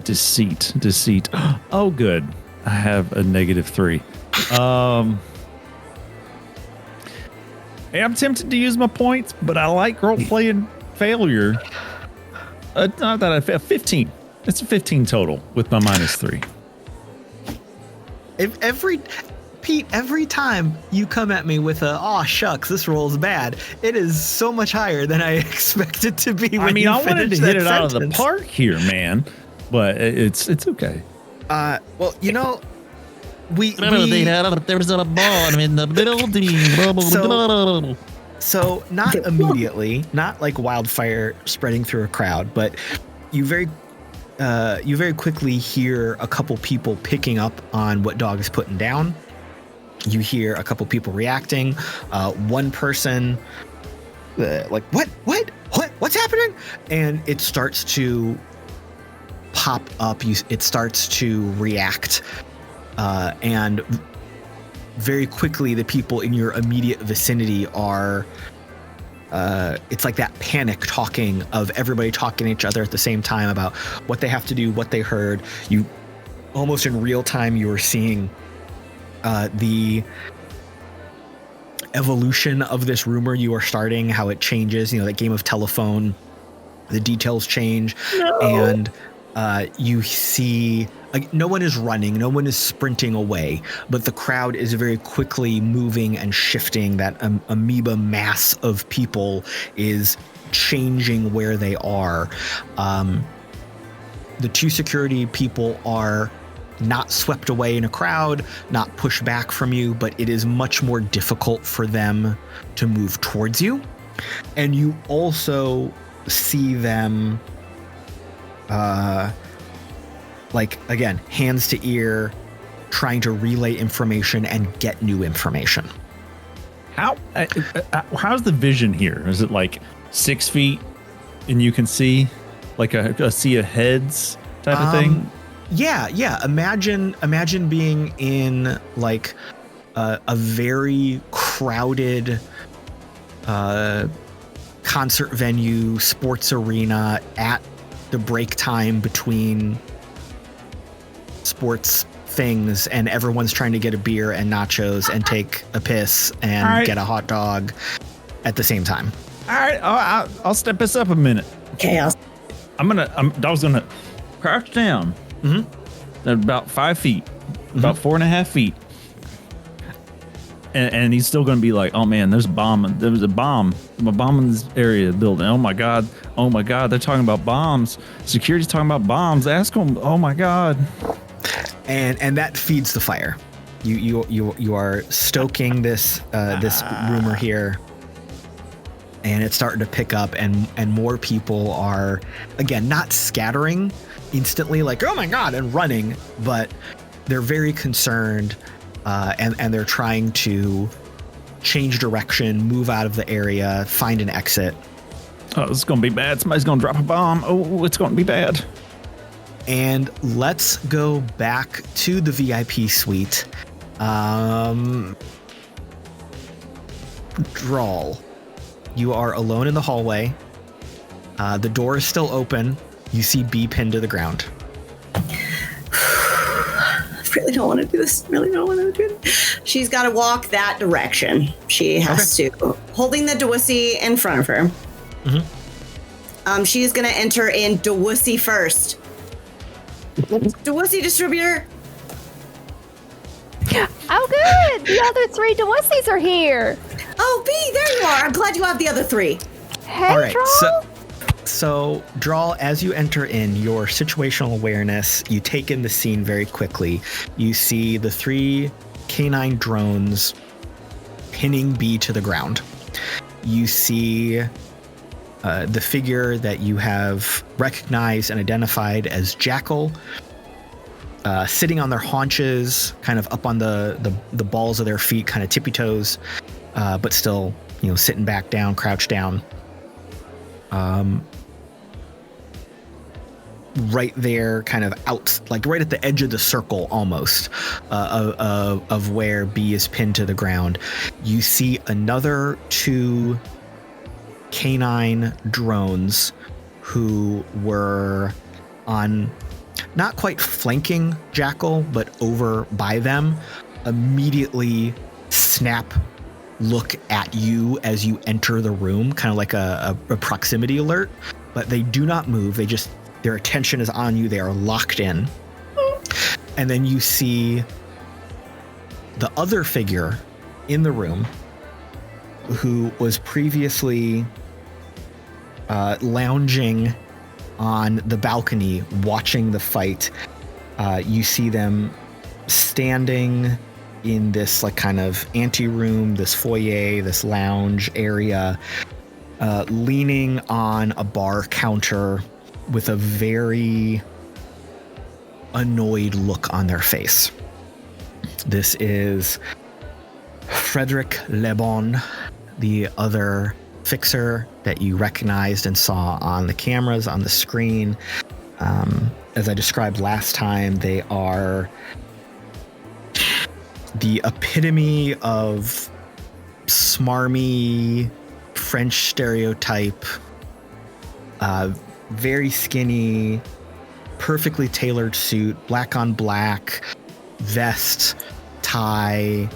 Deceit. Oh, good. I have a -3. I'm tempted to use my points, but I like role-playing failure. Not that I failed. 15. It's a 15 total with my -3. Every time you come at me with "oh shucks, this roll's bad," it is so much higher than I expected to be. I mean, I wanted to hit it out of the park here, man, but it's okay. Well, you know, There's a bomb in the building. So not immediately, not like wildfire spreading through a crowd, but you very quickly hear a couple people picking up on what Dog is putting down. You hear a couple people reacting. One person like, what's happening? And it starts to pop up. It starts to react. And very quickly, the people in your immediate vicinity are, it's like that panic talking of everybody talking to each other at the same time about what they have to do, what they heard. You almost in real time, you are seeing the evolution of this rumor you are starting, how it changes, you know, that game of telephone, the details change. No. And you see, like, no one is running, no one is sprinting away, but the crowd is very quickly moving and shifting. That amoeba mass of people is changing where they are. The two security people are not swept away in a crowd, not pushed back from you, but it is much more difficult for them to move towards you. And you also see them like, again, hands to ear, trying to relay information and get new information. How's the vision here? Is it like 6 feet and you can see like a sea of heads type of thing? Yeah. Imagine being in like a very crowded concert venue, sports arena at the break time between sports things, and everyone's trying to get a beer and nachos and take a piss and get a hot dog at the same time. All right, I'll step this up a minute. Okay, I was gonna crouch down at about 5 feet, about 4.5 feet, and he's still gonna be like, "Oh man, there's a bomb. There was a bomb in this area of the building. Oh my god, they're talking about bombs. Security's talking about bombs. Ask them. Oh my god." And that feeds the fire. You are stoking this this rumor here, and it's starting to pick up, and more people are, again, not scattering instantly like, oh my god, and running, but they're very concerned, and they're trying to change direction, move out of the area, find an exit. Oh, this is gonna be bad. Somebody's gonna drop a bomb. Oh, it's gonna be bad. And let's go back to the VIP suite. Drall, you are alone in the hallway. The door is still open. You see Bee pinned to the ground. I really don't want to do this. She's got to walk that direction. She has to. Holding the Dewussy in front of her. Mm-hmm. She is going to enter in Dewussy first. Dewussy distributor. Oh, good. The other 3 Dewussies are here. Oh, Bee, there you are. I'm glad you have the other 3. Hey, All right, Drall. So, Drall, as you enter in your situational awareness, you take in the scene very quickly. You see the 3 canine drones pinning Bee to the ground. You see the figure that you have recognized and identified as Jackal sitting on their haunches, kind of up on the balls of their feet, kind of tippy toes, but still, sitting back down, crouched down. Right there, kind of out, like right at the edge of the circle almost of where Bee is pinned to the ground. You see another 2 canine drones who were on, not quite flanking Jackal, but over by them, immediately snap look at you as you enter the room, kind of like a proximity alert, but they do not move. Their attention is on you. They are locked in. And then you see the other figure in the room who was previously lounging on the balcony watching the fight. You see them standing in this like kind of anteroom, this foyer, this lounge area, leaning on a bar counter with a very annoyed look on their face. This is Frederick Lebon, the other fixer that you recognized and saw on the cameras on the screen. As I described last time, they are the epitome of smarmy French stereotype, very skinny, perfectly tailored suit, black on black, vest, tie,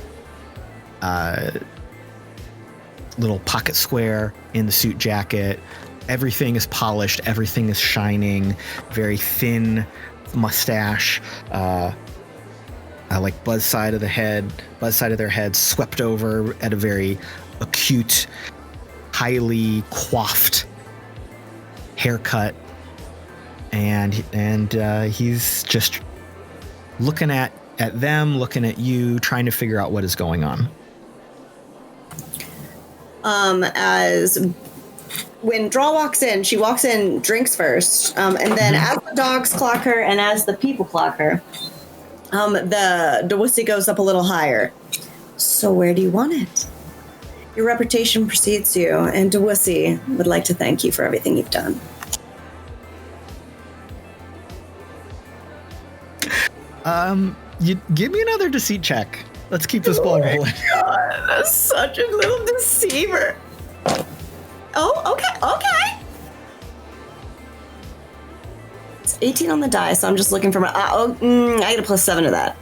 little pocket square in the suit jacket. Everything is polished, everything is shining, very thin mustache, like buzz side of their head swept over at a very acute, highly coiffed haircut, and he's just looking at them, looking at you, trying to figure out what is going on. As when Drall walks in, she walks in, drinks first, and then as the dogs clock her and as the people clock her, the Dewussy goes up a little higher. So where do you want it? Your reputation precedes you, and Dewussy would like to thank you for everything you've done. You give me another deceit check. Let's keep this ball rolling. God, that's such a little deceiver. Oh, okay. It's 18 on the die, so I'm just looking for my. I get a +7 to that.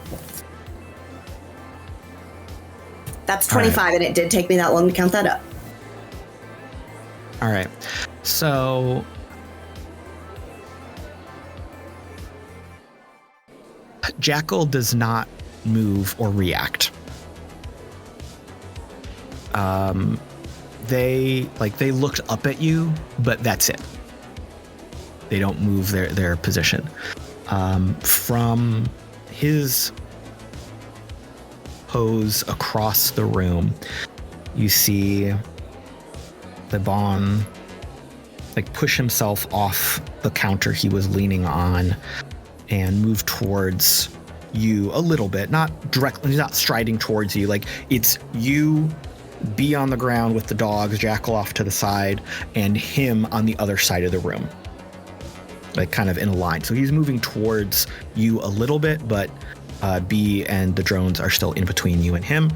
That's 25, right. And it did take me that long to count that up. All right. So Jackal does not move or react. They looked up at you, but that's it. They don't move their position. From his pose across the room, you see Lebon push himself off the counter he was leaning on and move towards you a little bit, not directly, not striding towards you. It's you, Bee on the ground with the dogs, Jackal off to the side, and him on the other side of the room, kind of in a line. So he's moving towards you a little bit, but Bee and the drones are still in between you and him.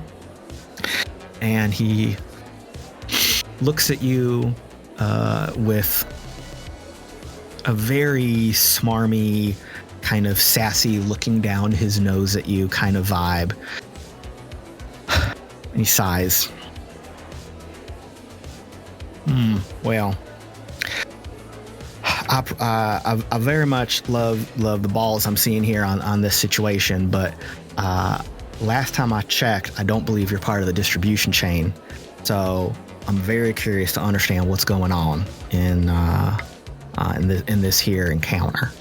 And he looks at you with a very smarmy, kind of sassy, looking down his nose at you kind of vibe. And he sighs. Well, I very much love the balls I'm seeing here on this situation, but last time I checked, I don't believe you're part of the distribution chain. So I'm very curious to understand what's going on in this here encounter.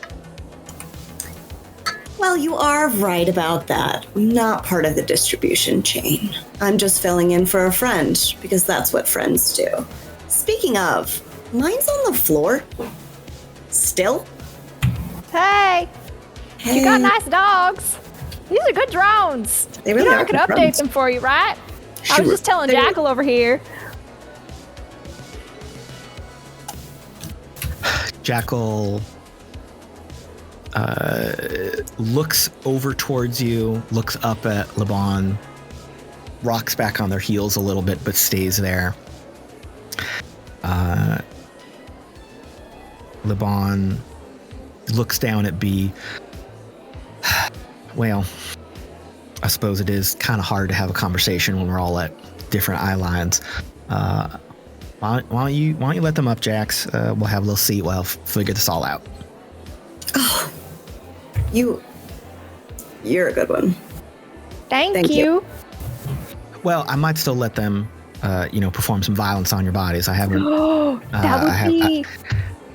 Well, you are right about that. I'm not part of the distribution chain. I'm just filling in for a friend, because that's what friends do. Speaking of, mine's on the floor. Still? Hey! You got nice dogs. These are good drones. They really you know are I could good update drones. them for you, right? I was Sure. just telling Jackal over here. Jackal looks over towards you, looks up at Laban, rocks back on their heels a little bit, but stays there. Laban looks down at Bee. Well, I suppose it is kind of hard to have a conversation when we're all at different eye lines. Why don't you let them up, Jax? We'll have a little seat while I figure this all out. Oh, you're a good one. Thank you. Well, I might still let them, perform some violence on your bodies. I haven't. That would be.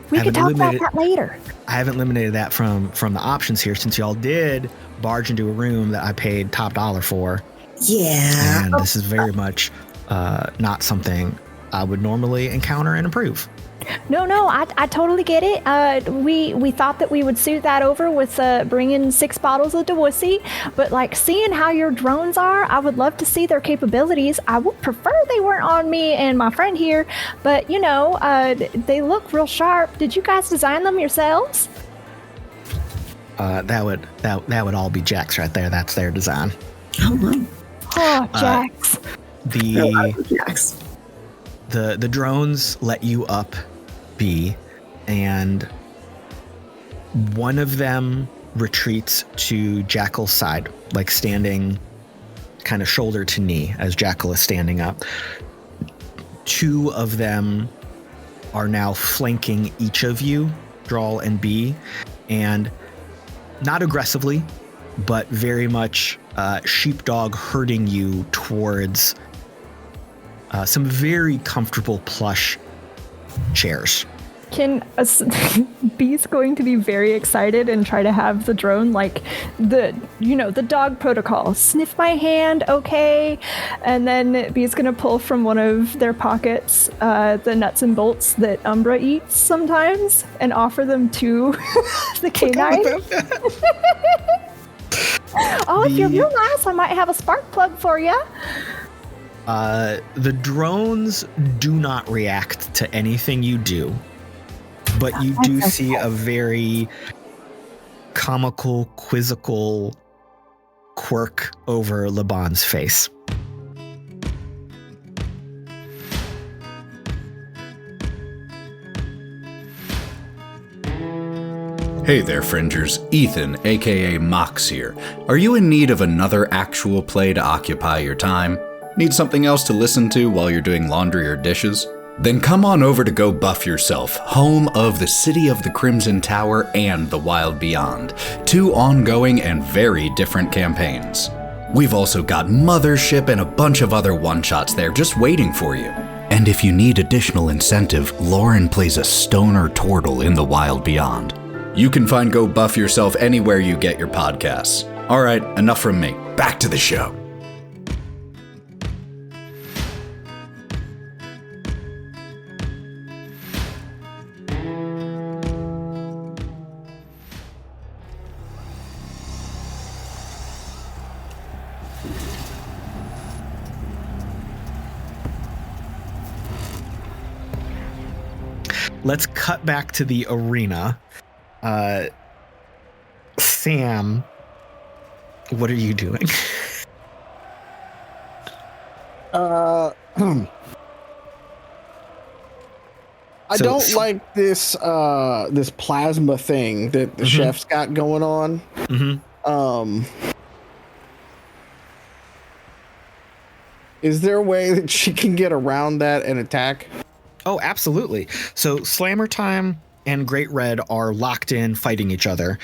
We could talk about that later. I haven't eliminated that from the options here, since y'all did barge into a room that I paid top dollar for. Yeah. And this is very much not something I would normally encounter and approve. No, I totally get it. We thought that we would suit that over with bringing 6 bottles of Dewussy, but like seeing how your drones are, I would love to see their capabilities. I would prefer they weren't on me and my friend here, but they look real sharp. Did you guys design them yourselves? That would all be Jax right there. That's their design. Oh, wow. Oh, Jax. Jax. The drones let you up, Bee, and one of them retreats to Jackal's side, like standing kind of shoulder to knee as Jackal is standing up. 2 of them are now flanking each of you, Drall and Bee, and not aggressively, but very much sheepdog herding you towards some very comfortable plush chairs. Bee's going to be very excited and try to have the drone like the dog protocol. Sniff my hand, okay. And then Bee's gonna pull from one of their pockets the nuts and bolts that Umbra eats sometimes and offer them to the canine. If you're real nice, I might have a spark plug for you. The drones do not react to anything you do, but you do see a very comical, quizzical quirk over Laban's face. Hey there, Fringers. Ethan, aka Mox here. Are you in need of another actual play to occupy your time? Need something else to listen to while you're doing laundry or dishes? Then come on over to Go Buff Yourself, home of the City of the Crimson Tower and the Wild Beyond, 2 ongoing and very different campaigns. We've also got Mothership and a bunch of other one-shots there just waiting for you. And if you need additional incentive, Lauren plays a stoner turtle in the Wild Beyond. You can find Go Buff Yourself anywhere you get your podcasts. All right, enough from me. Back to the show. Let's cut back to the arena. Sam, what are you doing? I don't like this this plasma thing that the chef's got going on. Is there a way that she can get around that and attack? Oh, absolutely. So Slammer Time and Great Red are locked in, fighting each other.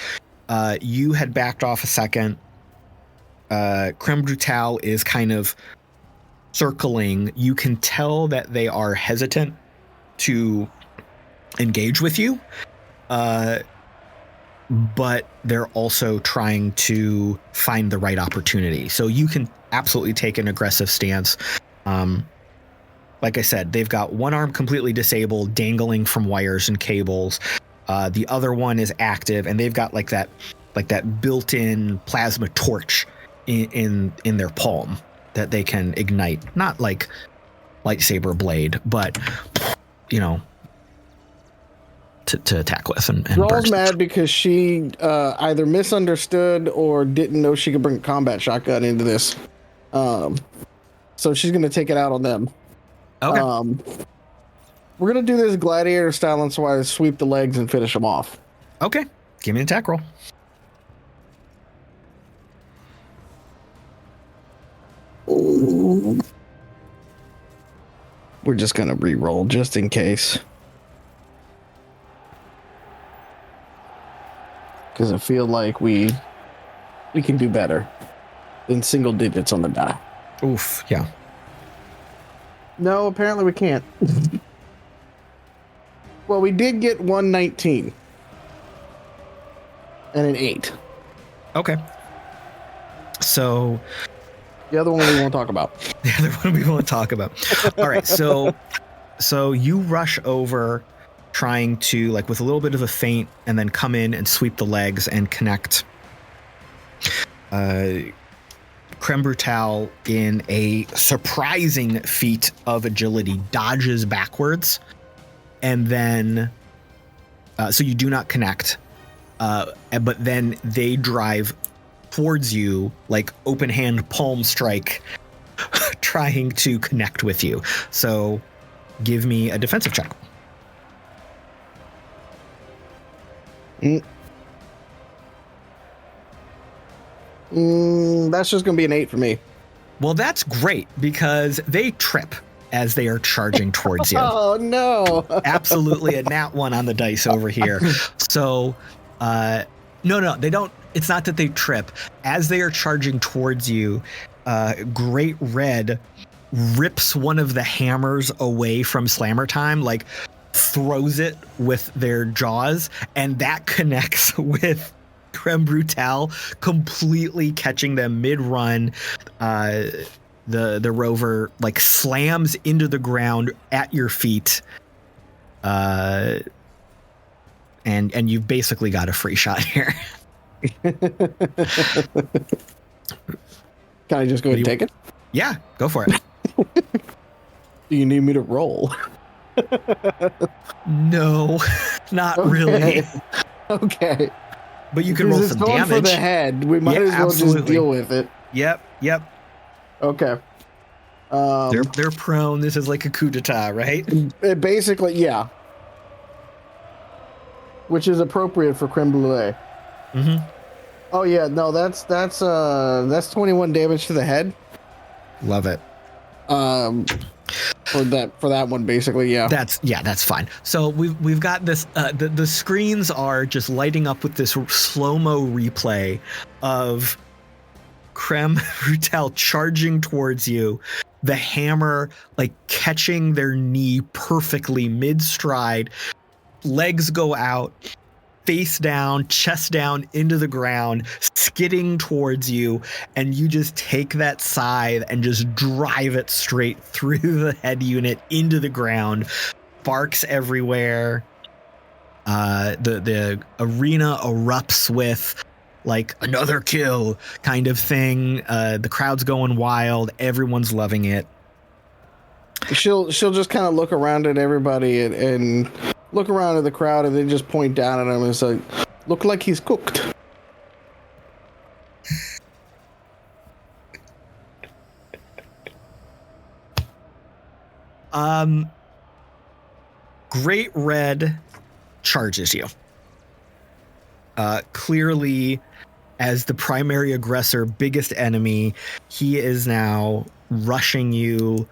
You had backed off a second. Creme Brutale is kind of circling. You can tell that they are hesitant to engage with you, but they're also trying to find the right opportunity. So you can absolutely take an aggressive stance. Like I said, they've got one arm completely disabled, dangling from wires and cables. The other one is active, and they've got like that built-in plasma torch in their palm that they can ignite. Not like lightsaber blade, but to attack with and Drall's burst. mad because she either misunderstood or didn't know she could bring a combat shotgun into this. So she's gonna take it out on them. Okay. We're gonna do this gladiator style, and so I sweep the legs and finish them off. Okay. Give me an attack roll. We're just gonna re-roll just in case, because I feel like we can do better than single digits on the die. Oof. Yeah. No, apparently we can't. Well, we did get 119 and an 8. Okay. So the other one we won't talk about. The other one we won't talk about. All right. So you rush over, trying to, like, with a little bit of a feint, and then come in and sweep the legs and connect. Creme Brutale, in a surprising feat of agility, dodges backwards, and then so you do not connect, but then they drive towards you like open hand palm strike, trying to connect with you. So give me a defensive check. That's just going to be an 8 for me. Well, that's great, because they trip as they are charging towards you. Oh, no. Absolutely a nat 1 on the dice over here. So, no, they don't. It's not that they trip. As they are charging towards you, Great Red rips one of the hammers away from Slammer Time, like throws it with their jaws, and that connects with Creme Brutale, completely catching them mid-run. The rover like slams into the ground at your feet, and you've basically got a free shot here. Can I just go ahead and take it? Yeah, go for it. Do you need me to roll? No, not really. Okay. But you can roll some damage. For the head. We might as well just deal with it. Yep. Okay. They're prone. This is like a coup d'etat, right? Basically, yeah. Which is appropriate for creme brulee. Mm-hmm. Oh yeah, no, that's 21 damage to the head. Love it. For that one, basically, yeah. That's fine. So we've got this. The screens are just lighting up with this slow-mo replay of Creme Brutale charging towards you, the hammer like catching their knee perfectly mid-stride, legs go out, face down, chest down into the ground, skidding towards you, and you just take that scythe and just drive it straight through the head unit into the ground. Sparks everywhere. The arena erupts with like another kill kind of thing. The crowd's going wild. Everyone's loving it. She'll just kind of look around at everybody and look around at the crowd and then just point down at him and say, "Look like he's cooked." Great Red charges you. Clearly, as the primary aggressor, biggest enemy, he is now rushing you,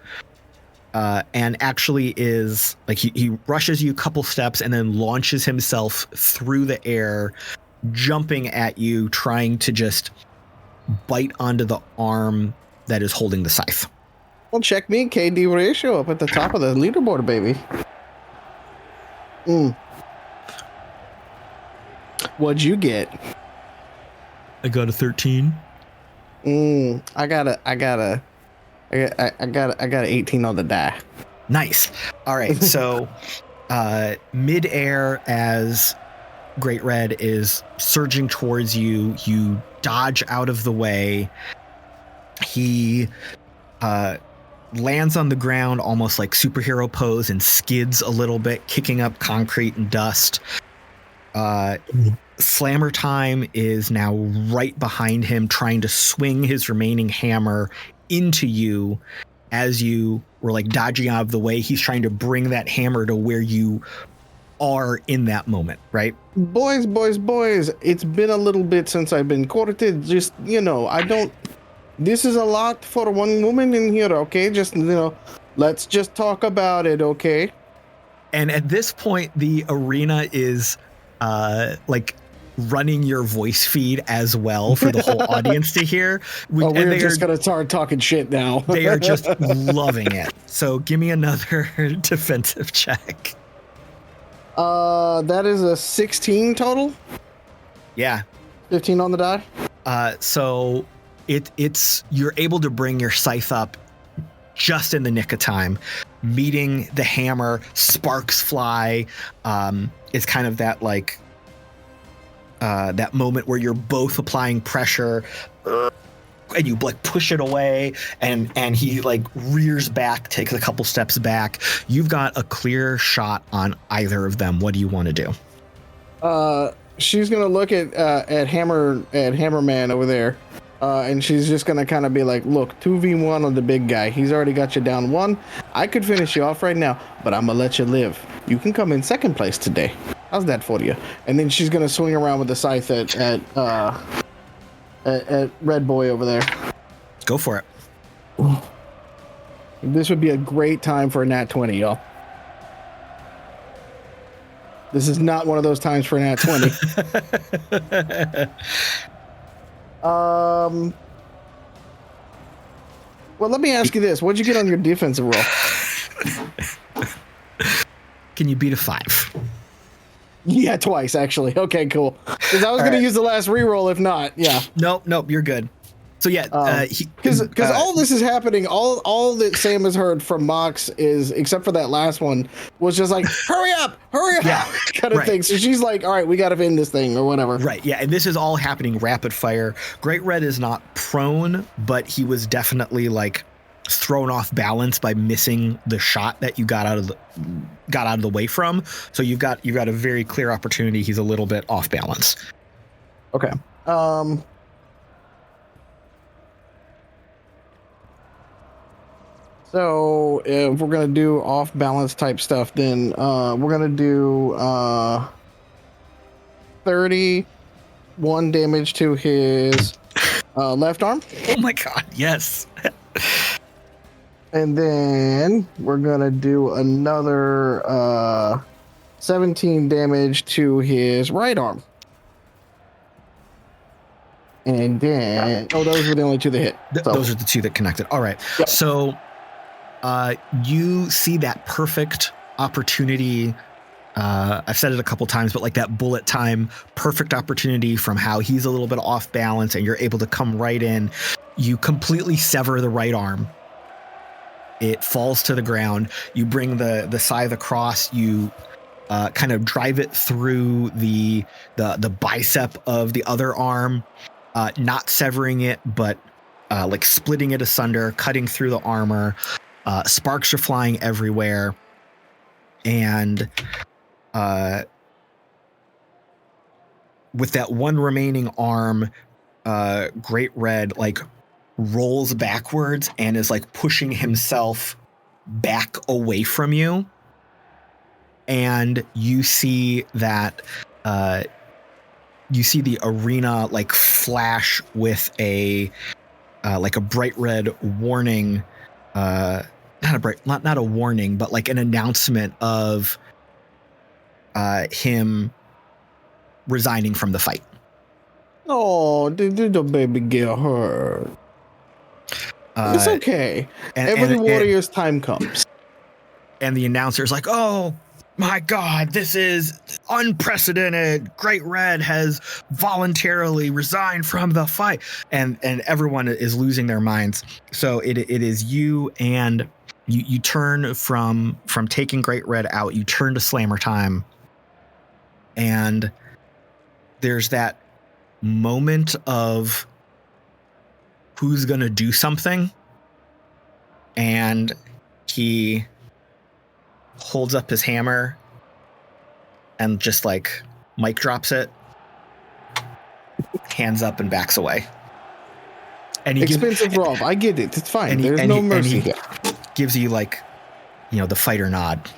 and actually is like he rushes you a couple steps and then launches himself through the air, jumping at you, trying to just bite onto the arm that is holding the scythe. Well, check me, KD ratio up at the top of the leaderboard, baby. What'd you get? I got a 13. I got a 18 on the die. Nice. All right. So, midair, as Great Red is surging towards you, you dodge out of the way. He lands on the ground almost like superhero pose and skids a little bit, kicking up concrete and dust. Slammer Time is now right behind him, trying to swing his remaining hammer into you as you were like dodging out of the way. He's trying to bring that hammer to where you are in that moment, right? Boys, it's been a little bit since I've been courted. Just, this is a lot for one woman in here, okay? Just, let's just talk about it, okay? And at this point, the arena is like running your voice feed as well for the whole audience to hear. We're just going to start talking shit now. They are just loving it. So give me another defensive check. That is a 16 total. Yeah. 15 on the die. So it's you're able to bring your scythe up just in the nick of time, meeting the hammer. Sparks fly. It's kind of that like that moment where you're both applying pressure, and you like push it away, and he like rears back, takes a couple steps back. You've got a clear shot on either of them. What do you want to do? She's gonna look at Hammerman over there, and she's just gonna kind of be like, "Look, 2v1 on the big guy. He's already got you down one. I could finish you off right now, but I'm gonna let you live. You can come in second place today. How's that for you?" And then she's gonna swing around with the scythe at Red Boy over there. Go for it. This would be a great time for a nat 20, y'all. This is not one of those times for a nat 20. Well, let me ask you this. What'd you get on your defensive roll? Can you beat a 5? Yeah, twice, actually. Okay, cool. Because I was going to use the last reroll if not. Yeah. Nope, you're good. So yeah, because all this is happening, all that Sam has heard from Mox is, except for that last one, was just like, hurry up, yeah, kind of thing. So she's like, all right, we got to end this thing or whatever. Right, yeah, and this is all happening rapid fire. Great Red is not prone, but he was definitely like thrown off balance by missing the shot that you got out of the way from. So you've got a very clear opportunity. He's a little bit off balance. Okay. So if we're gonna do off balance type stuff, then we're gonna do 31 damage to his left arm. Oh my god, yes. And then we're gonna do another 17 damage to his right arm. And then those were the only two that hit. Those are the two that connected. All right. Yep. So you see that perfect opportunity. I've said it a couple times, but like that bullet time, perfect opportunity from how he's a little bit off balance and you're able to come right in. You completely sever the right arm. It falls to the ground. You bring the scythe across. You kind of drive it through the bicep of the other arm, not severing it, but like splitting it asunder, cutting through the armor. Sparks are flying everywhere, and with that one remaining arm, Great Red like rolls backwards and is like pushing himself back away from you. and you see that you see the arena like flash with a like a bright red warning, not a warning, but like an announcement of him resigning from the fight. Oh, did the baby get hurt? It's okay. Every warrior's time comes. And the announcer's like, "Oh my God, this is unprecedented. Great Red has voluntarily resigned from the fight." And everyone is losing their minds. So it is you, and you turn from taking Great Red out, you turn to Slammer time. And there's that moment of who's going to do something. And he holds up his hammer and just like mic drops it, hands up and backs away. And he expensive Rob, I get it. It's fine. There's no mercy here. Gives you like, the fighter nod.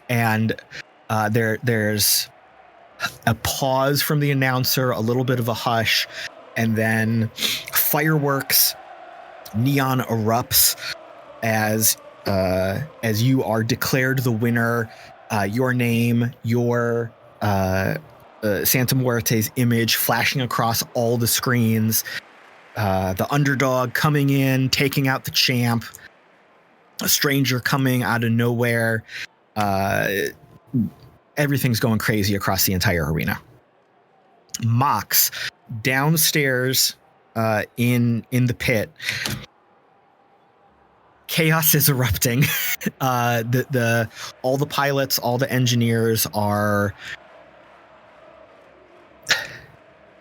And there's a pause from the announcer, a little bit of a hush, and then fireworks, neon erupts as you are declared the winner. Your name, your Santa Muerte's image flashing across all the screens. The underdog coming in, taking out the champ. A stranger coming out of nowhere. Everything's going crazy across the entire arena. Mox downstairs in the pit. Chaos is erupting. All the pilots, all the engineers are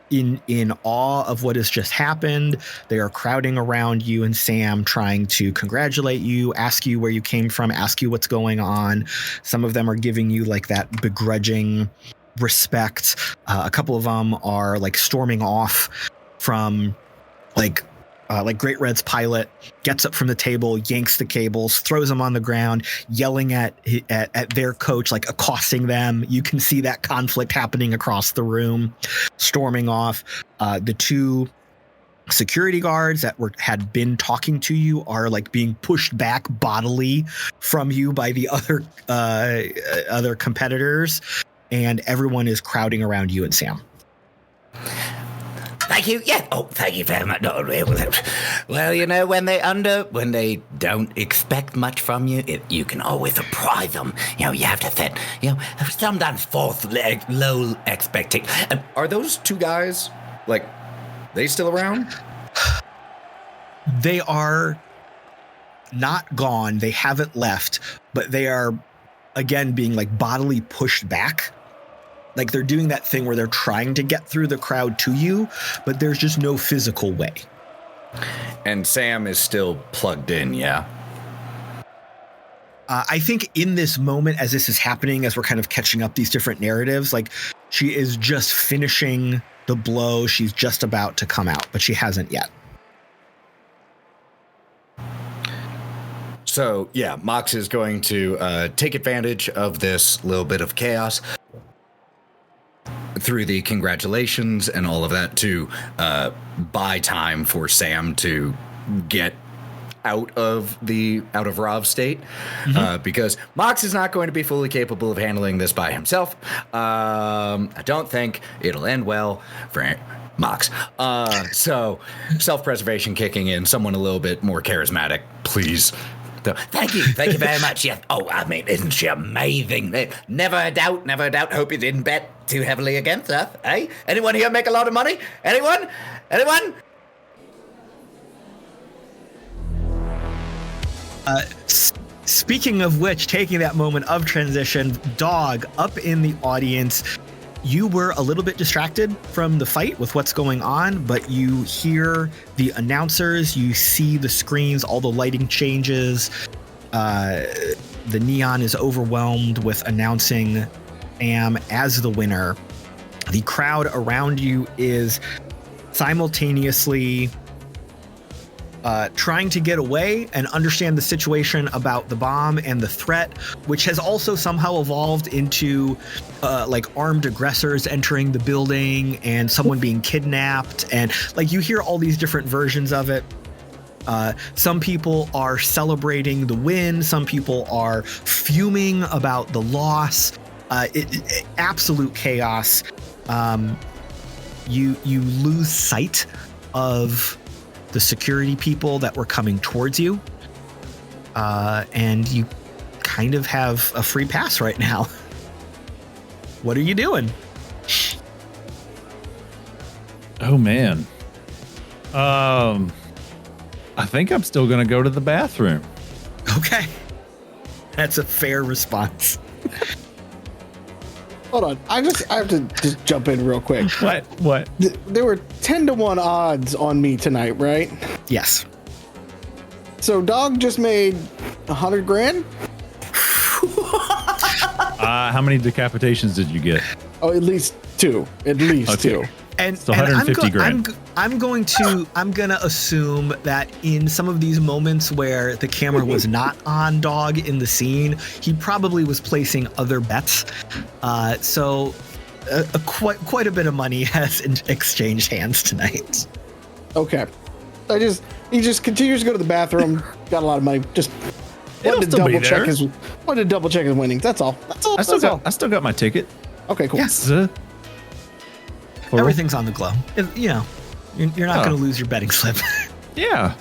in awe of what has just happened. They are crowding around you and Sam, trying to congratulate you, ask you where you came from, ask you what's going on. Some of them are giving you like that begrudging respect. A couple of them are like storming off from like Great Red's pilot gets up from the table, yanks the cables, throws them on the ground, yelling at their coach, like accosting them. You can see that conflict happening across the room, storming off. The two security guards that had been talking to you are like being pushed back bodily from you by the other competitors, and everyone is crowding around you and Sam. Thank you. Yeah. Oh, thank you very much. No, well, when they don't expect much from you, you can always surprise them. You have to set, sometimes false, low expectations. Are those two guys, like, they still around? They are not gone. They haven't left, but they are, again, being like bodily pushed back. Like they're doing that thing where they're trying to get through the crowd to you, but there's just no physical way. And Sam is still plugged in, yeah? I think in this moment, as this is happening, as we're kind of catching up these different narratives, like she is just finishing the blow. She's just about to come out, but she hasn't yet. So, yeah, Mox is going to take advantage of this little bit of chaos through the congratulations and all of that to buy time for Sam to get out of Rov's state, because Mox is not going to be fully capable of handling this by himself. I don't think it'll end well for Mox. So self-preservation kicking in, someone a little bit more charismatic, please. Thank you very much. Yes. Oh, I mean, isn't she amazing? Never a doubt. Hope you didn't bet too heavily against us, eh? Anyone here make a lot of money? Anyone? Speaking of which, taking that moment of transition, Dog up in the audience, you were a little bit distracted from the fight with what's going on, but you hear the announcers, you see the screens, all the lighting changes. The neon is overwhelmed with announcing Sam as the winner. The crowd around you is simultaneously trying to get away and understand the situation about the bomb and the threat, which has also somehow evolved into like armed aggressors entering the building and someone being kidnapped. And like you hear all these different versions of it. Some people are celebrating the win. Some people are fuming about the loss. Absolute chaos. You lose sight of the security people that were coming towards you, and you kind of have a free pass right now. What are you doing? Oh man. I think I'm still gonna go to the bathroom. Okay, that's a fair response. Hold on, I have to just jump in real quick. What? There were 10-1 odds on me tonight, right? Yes. So Dog just made 100 grand. How many decapitations did you get? Oh, at least two. At least two. And, so 150 grand. I'm gonna assume that in some of these moments where the camera was not on Dog in the scene, he probably was placing other bets. So quite a bit of money has exchanged hands tonight. Okay. He just continues to go to the bathroom. Got a lot of money. Just wanted to double check his winnings. That's all. I still got my ticket. Okay, cool. Yes. Everything's on the glow. You know, you're not going to lose your betting slip. Yeah.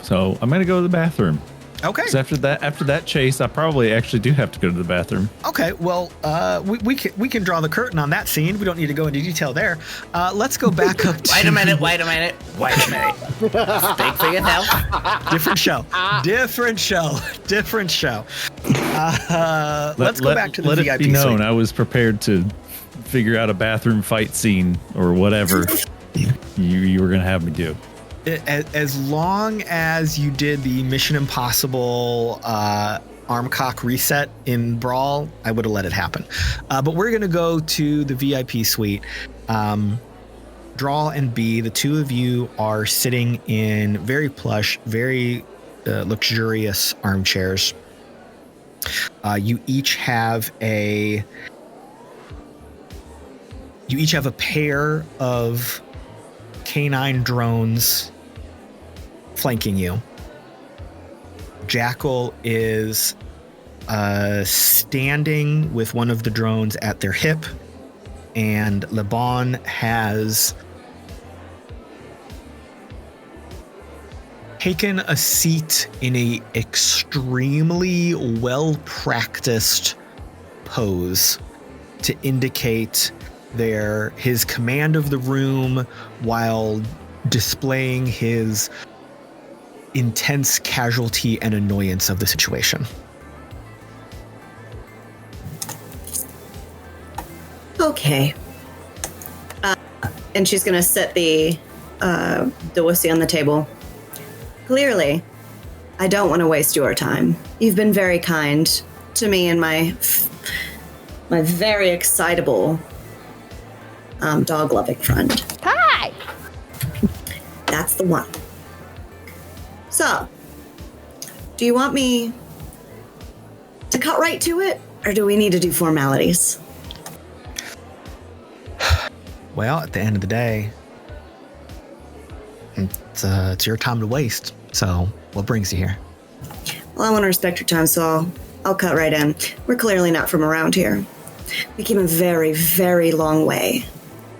So I'm going to go to the bathroom. Okay. Because after that chase, I probably actually do have to go to the bathroom. Okay. Well, we can draw the curtain on that scene. We don't need to go into detail there. Let's go back up to... Wait a minute. Speak for yourself. Different show. Let's go back to the VIP Let it be known, suite. I was prepared to figure out a bathroom fight scene or whatever you were going to have me do. As long as you did the Mission Impossible armcock reset in Brawl, I would have let it happen. But we're going to go to the VIP suite. Drall and Bee, the two of you are sitting in very plush, very luxurious armchairs. You each have a pair of canine drones flanking you. Jackal is standing with one of the drones at their hip, and Leban has taken a seat in a extremely well-practiced pose to indicate his command of the room while displaying his intense casualty and annoyance of the situation. Okay. And she's going to set the whiskey on the table. Clearly, I don't want to waste your time. You've been very kind to me and my very excitable dog-loving friend. Hi! That's the one. So, do you want me to cut right to it, or do we need to do formalities? Well, at the end of the day, it's your time to waste. So, what brings you here? Well, I want to respect your time, so I'll cut right in. We're clearly not from around here. We came a very, very long way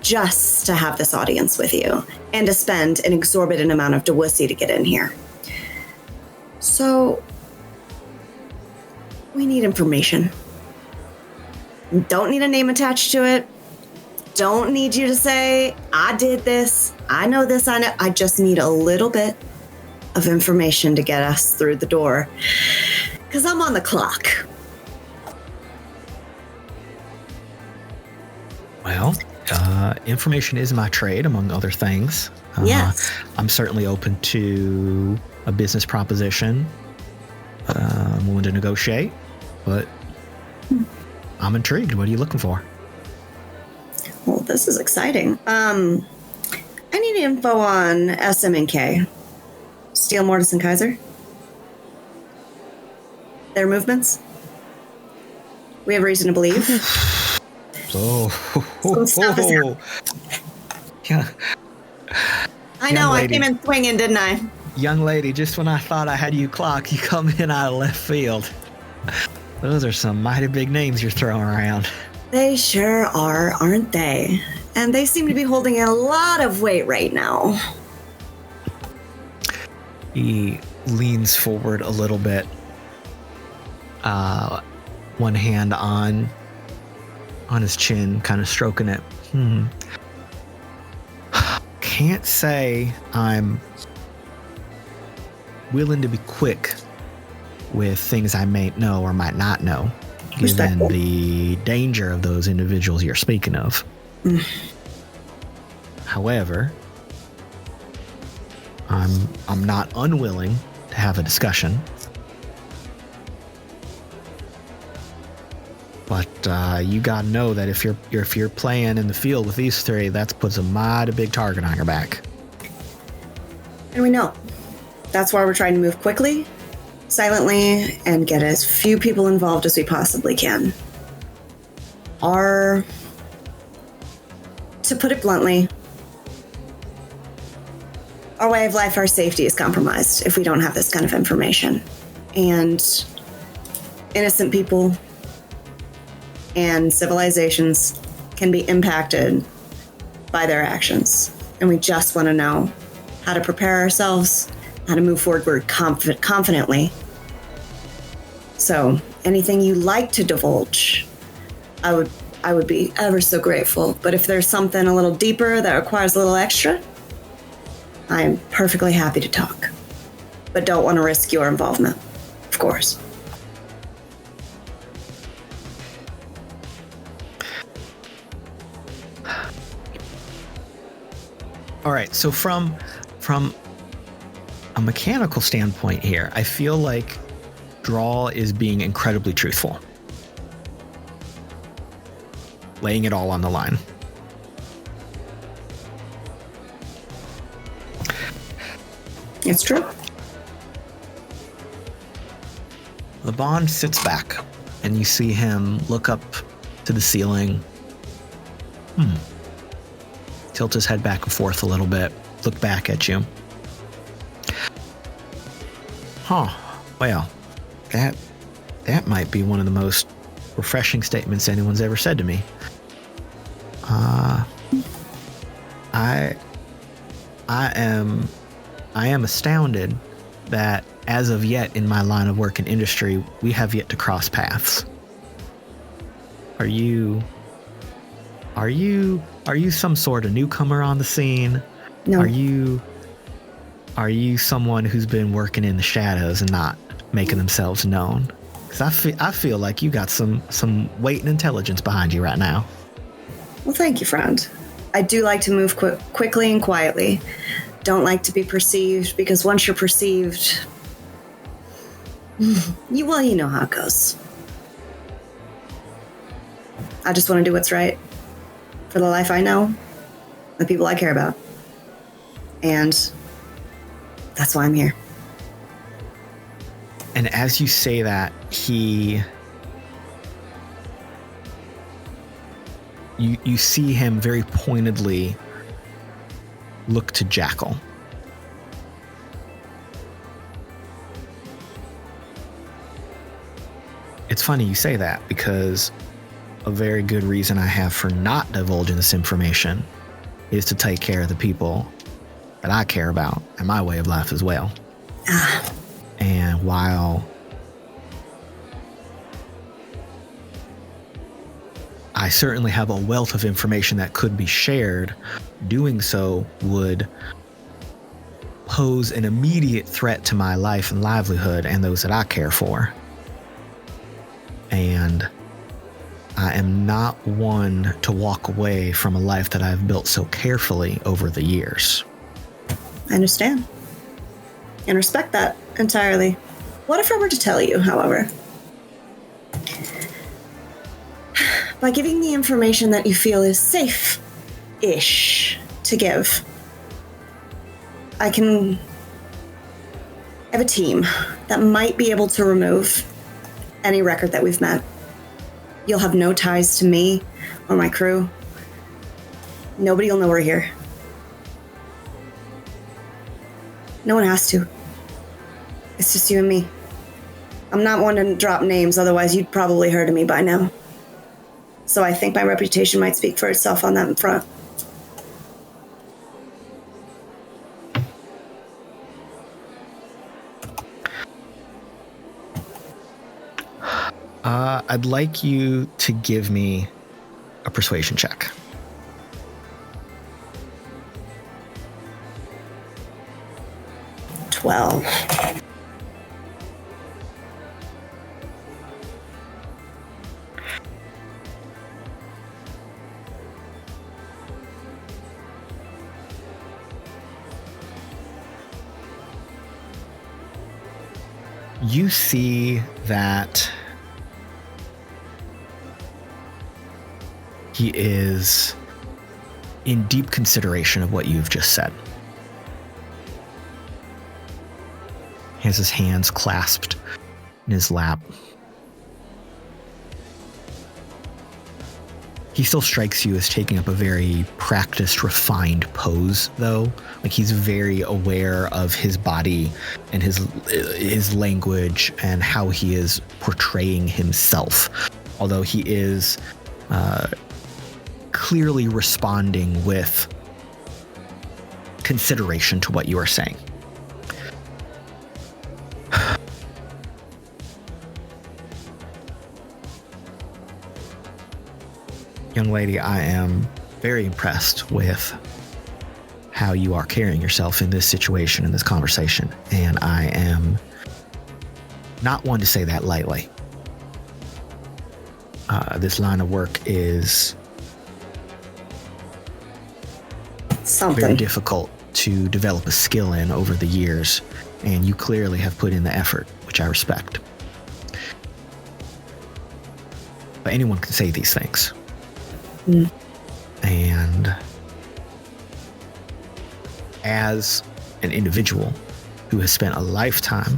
just to have this audience with you and to spend an exorbitant amount of Dewussy to get in here. So, we need information. Don't need a name attached to it. Don't need you to say, I did this, I know this, I know. I just need a little bit of information to get us through the door. Because I'm on the clock. Well, information is my trade, among other things. Yes. I'm certainly open to a business proposition. I'm willing to negotiate, but I'm intrigued. What are you looking for? Well, this is exciting. I need info on SM and K. Steel, Mortis, and Kaiser. Their movements. We have reason to believe. Some stuff is happening. Yeah. I know, I came in swinging, didn't I? Young lady, just when I thought I had you clocked, you come in out of left field. Those are some mighty big names you're throwing around. They sure are, aren't they? And they seem to be holding a lot of weight right now. He leans forward a little bit. One hand on his chin, kind of stroking it. Can't say I'm willing to be quick with things I may know or might not know, given the danger of those individuals you're speaking of. However, I'm not unwilling to have a discussion. But you gotta know that if you're playing in the field with these three, that puts a mighty big target on your back. And we know. That's why we're trying to move quickly, silently, and get as few people involved as we possibly can. To put it bluntly, our way of life, our safety is compromised if we don't have this kind of information. And innocent people and civilizations can be impacted by their actions. And we just want to know how to prepare ourselves, how to move forward confidently. So anything you like to divulge, I would be ever so grateful. But if there's something a little deeper that requires a little extra, I'm perfectly happy to talk. But don't want to risk your involvement, of course. All right, so from a mechanical standpoint here, I feel like Drall is being incredibly truthful. Laying it all on the line. It's true. The Bond sits back, and you see him look up to the ceiling. Tilt his head back and forth a little bit. Look back at you. Well, that might be one of the most refreshing statements anyone's ever said to me. I am astounded that as of yet in my line of work and industry, we have yet to cross paths. Are you some sort of newcomer on the scene? No. Are you someone who's been working in the shadows and not making themselves known? Because I feel like you got some weight and intelligence behind you right now. Well, thank you, friend. I do like to move quickly and quietly. Don't like to be perceived, because once you're perceived, you know how it goes. I just want to do what's right for the life I know, the people I care about. And that's why I'm here. And as you say that, you see him very pointedly look to Jackal. It's funny you say that, because a very good reason I have for not divulging this information is to take care of the people that I care about and my way of life as well. And while I certainly have a wealth of information that could be shared, doing so would pose an immediate threat to my life and livelihood and those that I care for. And I am not one to walk away from a life that I've built so carefully over the years. I understand and respect that entirely. What if I were to tell you, however, by giving the information that you feel is safe-ish to give, I have a team that might be able to remove any record that we've met. You'll have no ties to me or my crew. Nobody will know we're here. No one has to. It's just you and me. I'm not one to drop names, otherwise you'd probably heard of me by now. So I think my reputation might speak for itself on that front. I'd like you to give me a persuasion check. Well, you see that he is in deep consideration of what you've just said. He has his hands clasped in his lap. He still strikes you as taking up a very practiced, refined pose, though. Like, he's very aware of his body and his language and how he is portraying himself. Although he is clearly responding with consideration to what you are saying. Young lady, I am very impressed with how you are carrying yourself in this situation, in this conversation, and I am not one to say that lightly. This line of work is very difficult to develop a skill in over the years, and you clearly have put in the effort, which I respect. But anyone can say these things. And as an individual who has spent a lifetime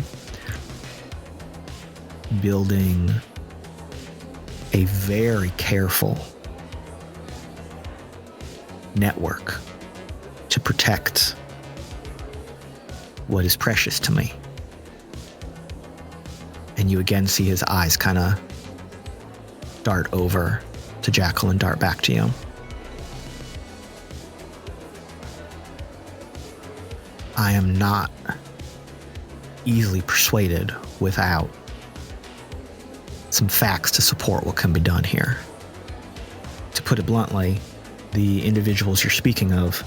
building a very careful network to protect what is precious to me, and you again see his eyes kind of dart over to Jackal and dart back to you. I am not easily persuaded without some facts to support what can be done here. To put it bluntly, the individuals you're speaking of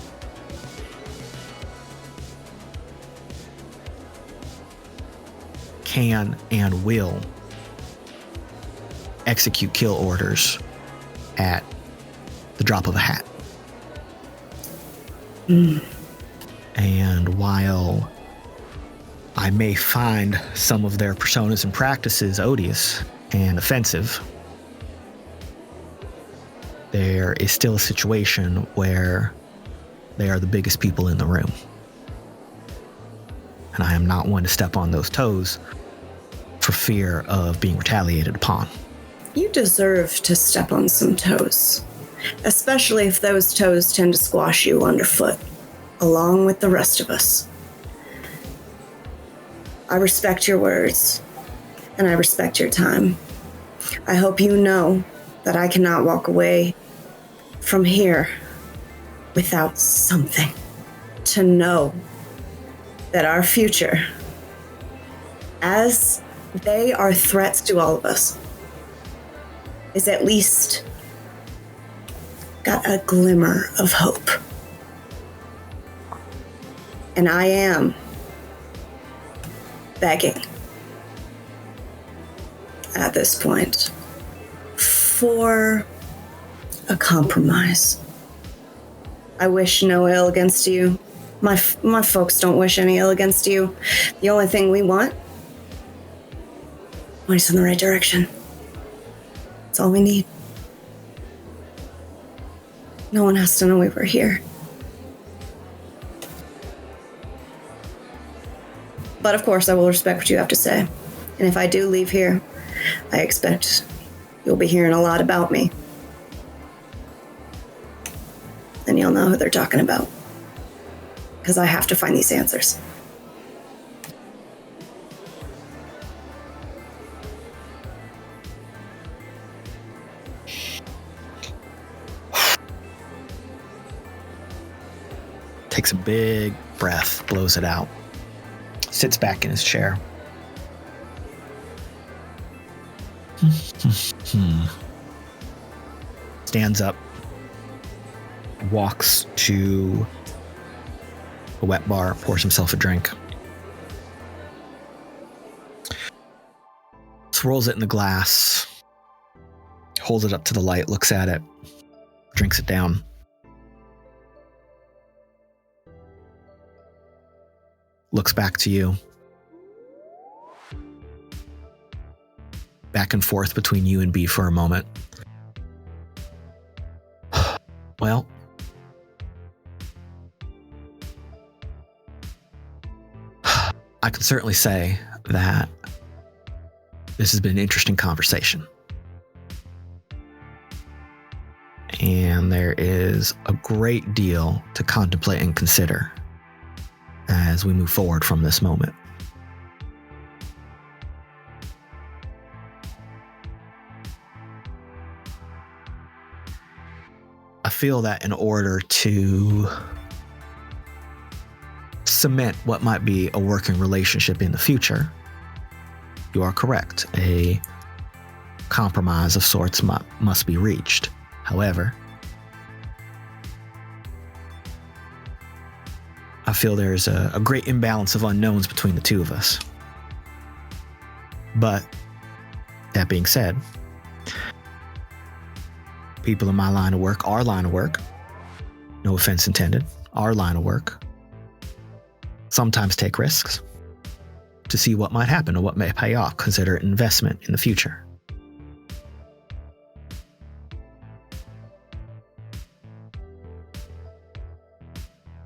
can and will execute kill orders at the drop of a hat. And while I may find some of their personas and practices odious and offensive, there is still a situation where they are the biggest people in the room. And I am not one to step on those toes for fear of being retaliated upon. you deserve to step on some toes, especially if those toes tend to squash you underfoot, along with the rest of us. I respect your words, and I respect your time. I hope you know that I cannot walk away from here without something to know that our future, as they are threats to all of us, is at least got a glimmer of hope. And I am begging at this point for a compromise. I wish no ill against you. My folks don't wish any ill against you. The only thing we want, point us in the right direction. That's all we need. No one has to know we were here. But of course, I will respect what you have to say. And if I do leave here, I expect you'll be hearing a lot about me. And you'll know who they're talking about. Because I have to find these answers. Takes a big breath, blows it out, sits back in his chair. Stands up, walks to a wet bar, pours himself a drink. Swirls it in the glass, holds it up to the light, looks at it, drinks it down. Looks back to you. Back and forth between you and Bee for a moment. Well, I can certainly say that this has been an interesting conversation. And there is a great deal to contemplate and consider as we move forward from this moment. I feel that in order to cement what might be a working relationship in the future, you are correct. A compromise of sorts must be reached. However, I feel there's a great imbalance of unknowns between the two of us. But that being said, people in my line of work, our line of work, no offense intended, our line of work, sometimes take risks to see what might happen or what may pay off. Consider it an investment in the future.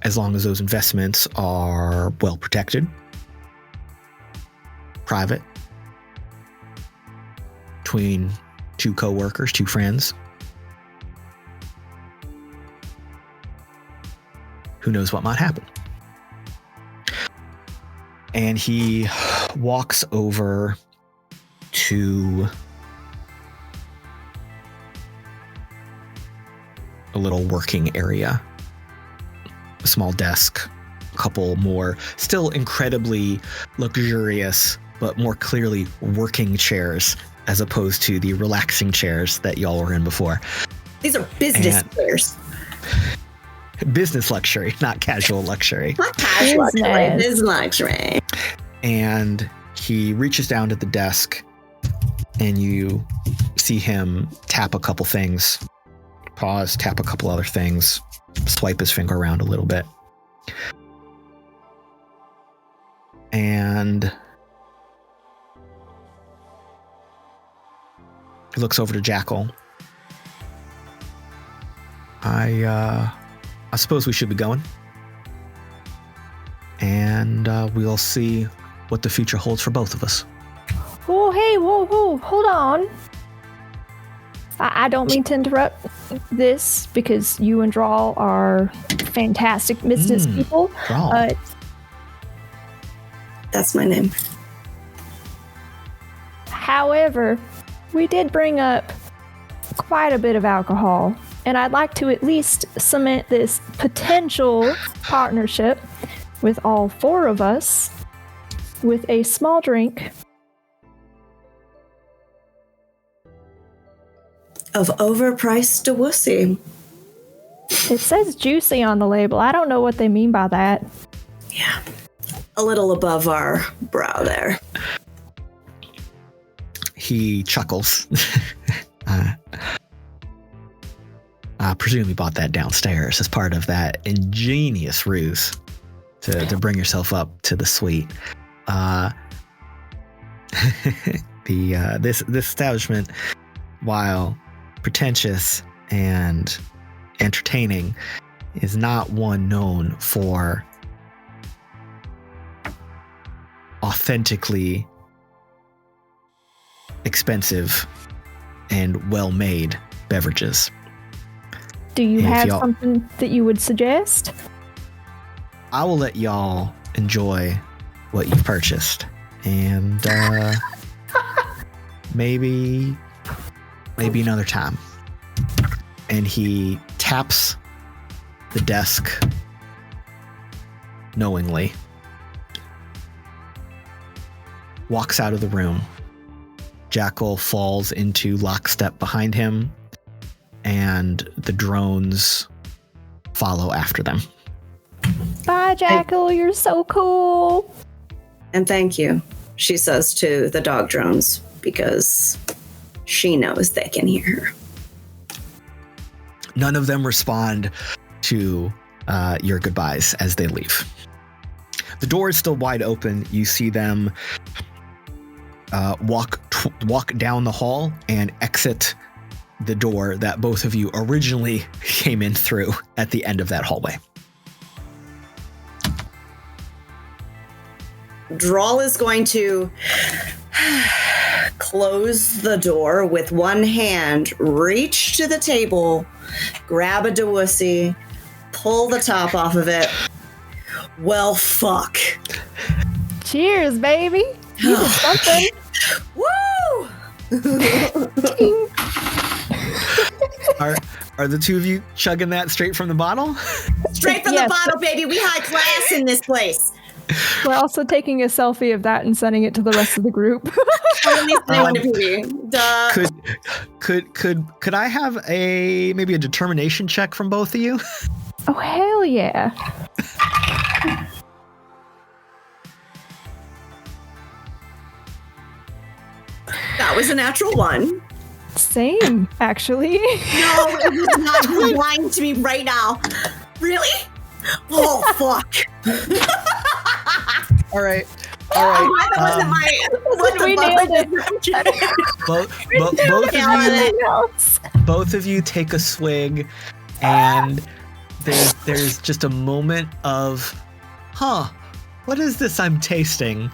As long as those investments are well protected, private, between two co-workers, two friends, who knows what might happen. And he walks over to a little working area. A small desk, a couple more still incredibly luxurious, but more clearly working chairs as opposed to the relaxing chairs that y'all were in before. These are business chairs. Business luxury, not casual luxury. Not casual luxury, business luxury. And he reaches down to the desk and you see him tap a couple things, pause, tap a couple other things, swipe his finger around a little bit. And he looks over to Jackal. I suppose we should be going. And we'll see what the future holds for both of us. Oh, hey, whoa, hold on. I don't mean to interrupt this because you and Drall are fantastic business people. That's my name. However, we did bring up quite a bit of alcohol, and I'd like to at least cement this potential partnership with all four of us with a small drink of overpriced wussy. It says juicy on the label. I don't know what they mean by that. Yeah. A little above our brow there. He chuckles. I presume you bought that downstairs as part of that ingenious ruse to bring yourself up to the suite. This establishment, while pretentious and entertaining, is not one known for authentically expensive and well-made beverages. Do you If have y'all- something that you would suggest? I will let y'all enjoy what you've purchased, and maybe another time. And he taps the desk knowingly, walks out of the room. Jackal falls into lockstep behind him, and the drones follow after them. Bye, Jackal. You're so cool. And thank you, she says to the dog drones, because she knows they can hear her. None of them respond to your goodbyes as they leave. The door is still wide open. You see them walk down the hall and exit the door that both of you originally came in through at the end of that hallway. Drall is going to close the door with one hand, reach to the table, grab a Dewussy, pull the top off of it. Well, fuck. Cheers, baby. You did something. Woo! Are the two of you chugging that straight from the bottle? Straight from Yes. the bottle, baby. We high class in this place. We're also taking a selfie of that and sending it to the rest of the group. Or at least anyone to PB. Duh. Could I have maybe a determination check from both of you? Oh, hell yeah. That was a natural one. Same, actually. No, it was not. You're lying to me right now. Really? Oh, fuck. All right. That wasn't my. What the We fuck? nailed it. Both of you take a swig, and there's just a moment of, what is this I'm tasting?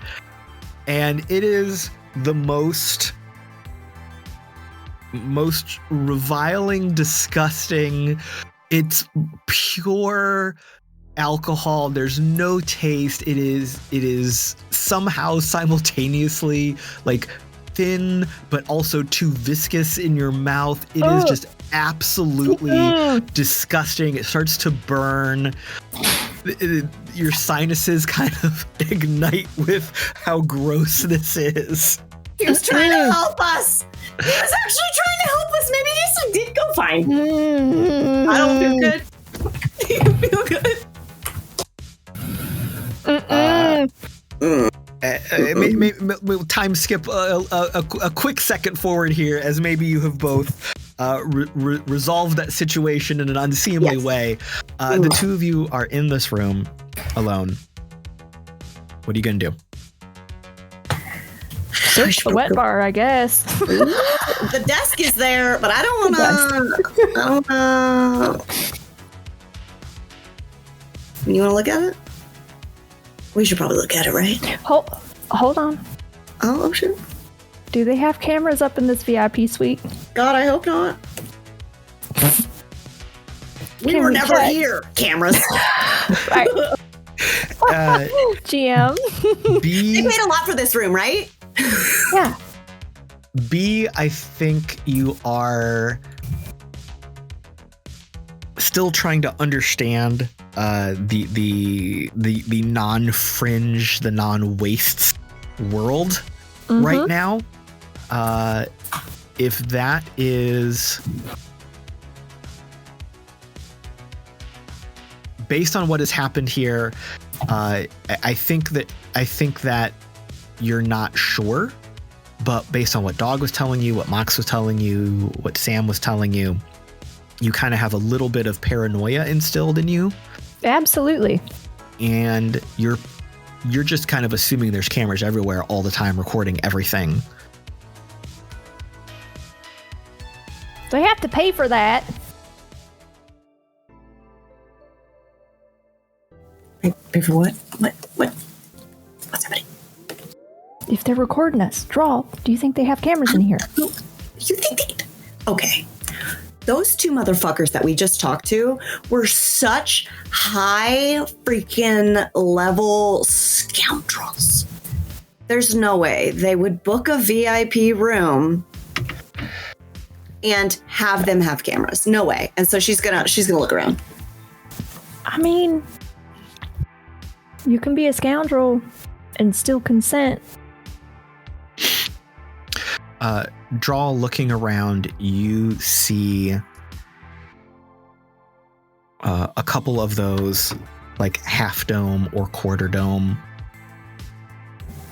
And it is the most reviling, disgusting. It's pure alcohol. There's no taste. It is somehow simultaneously like thin but also too viscous in your mouth. It is just absolutely disgusting. It starts to burn. Your sinuses kind of ignite with how gross this is. He was trying to help us. He was actually trying to help us. Maybe this did go fine. I don't feel good. You feel good? Time skip a quick second forward here, as maybe you have both resolved that situation in an unseemly way. The two of you are in this room alone. What are you gonna do? Search the wet bar, I guess. The desk is there, but I don't wanna. You wanna look at it? We should probably look at it, right? Hold on. Oh, sure. Do they have cameras up in this VIP suite? God, I hope not. We Can were we never check? here. Cameras. Right. GM. They paid a lot for this room, right? Yeah. B, I think you are still trying to understand the non-fringe, the non-wastes world right now. If that is based on what has happened here, I think that you're not sure, but based on what Dog was telling you, what Mox was telling you, what Sam was telling you, you kind of have a little bit of paranoia instilled in you. Absolutely. And you're just kind of assuming there's cameras everywhere all the time recording everything. They have to pay for that. Pay for what? What's happening? If they're recording us, Drall, do you think they have cameras in here? You think they... Okay. Those two motherfuckers that we just talked to were such high freaking level scoundrels. There's no way they would book a VIP room and have them have cameras. No way. And so she's gonna look around. I mean, you can be a scoundrel and still consent. Draw looking around, you see a couple of those like half dome or quarter dome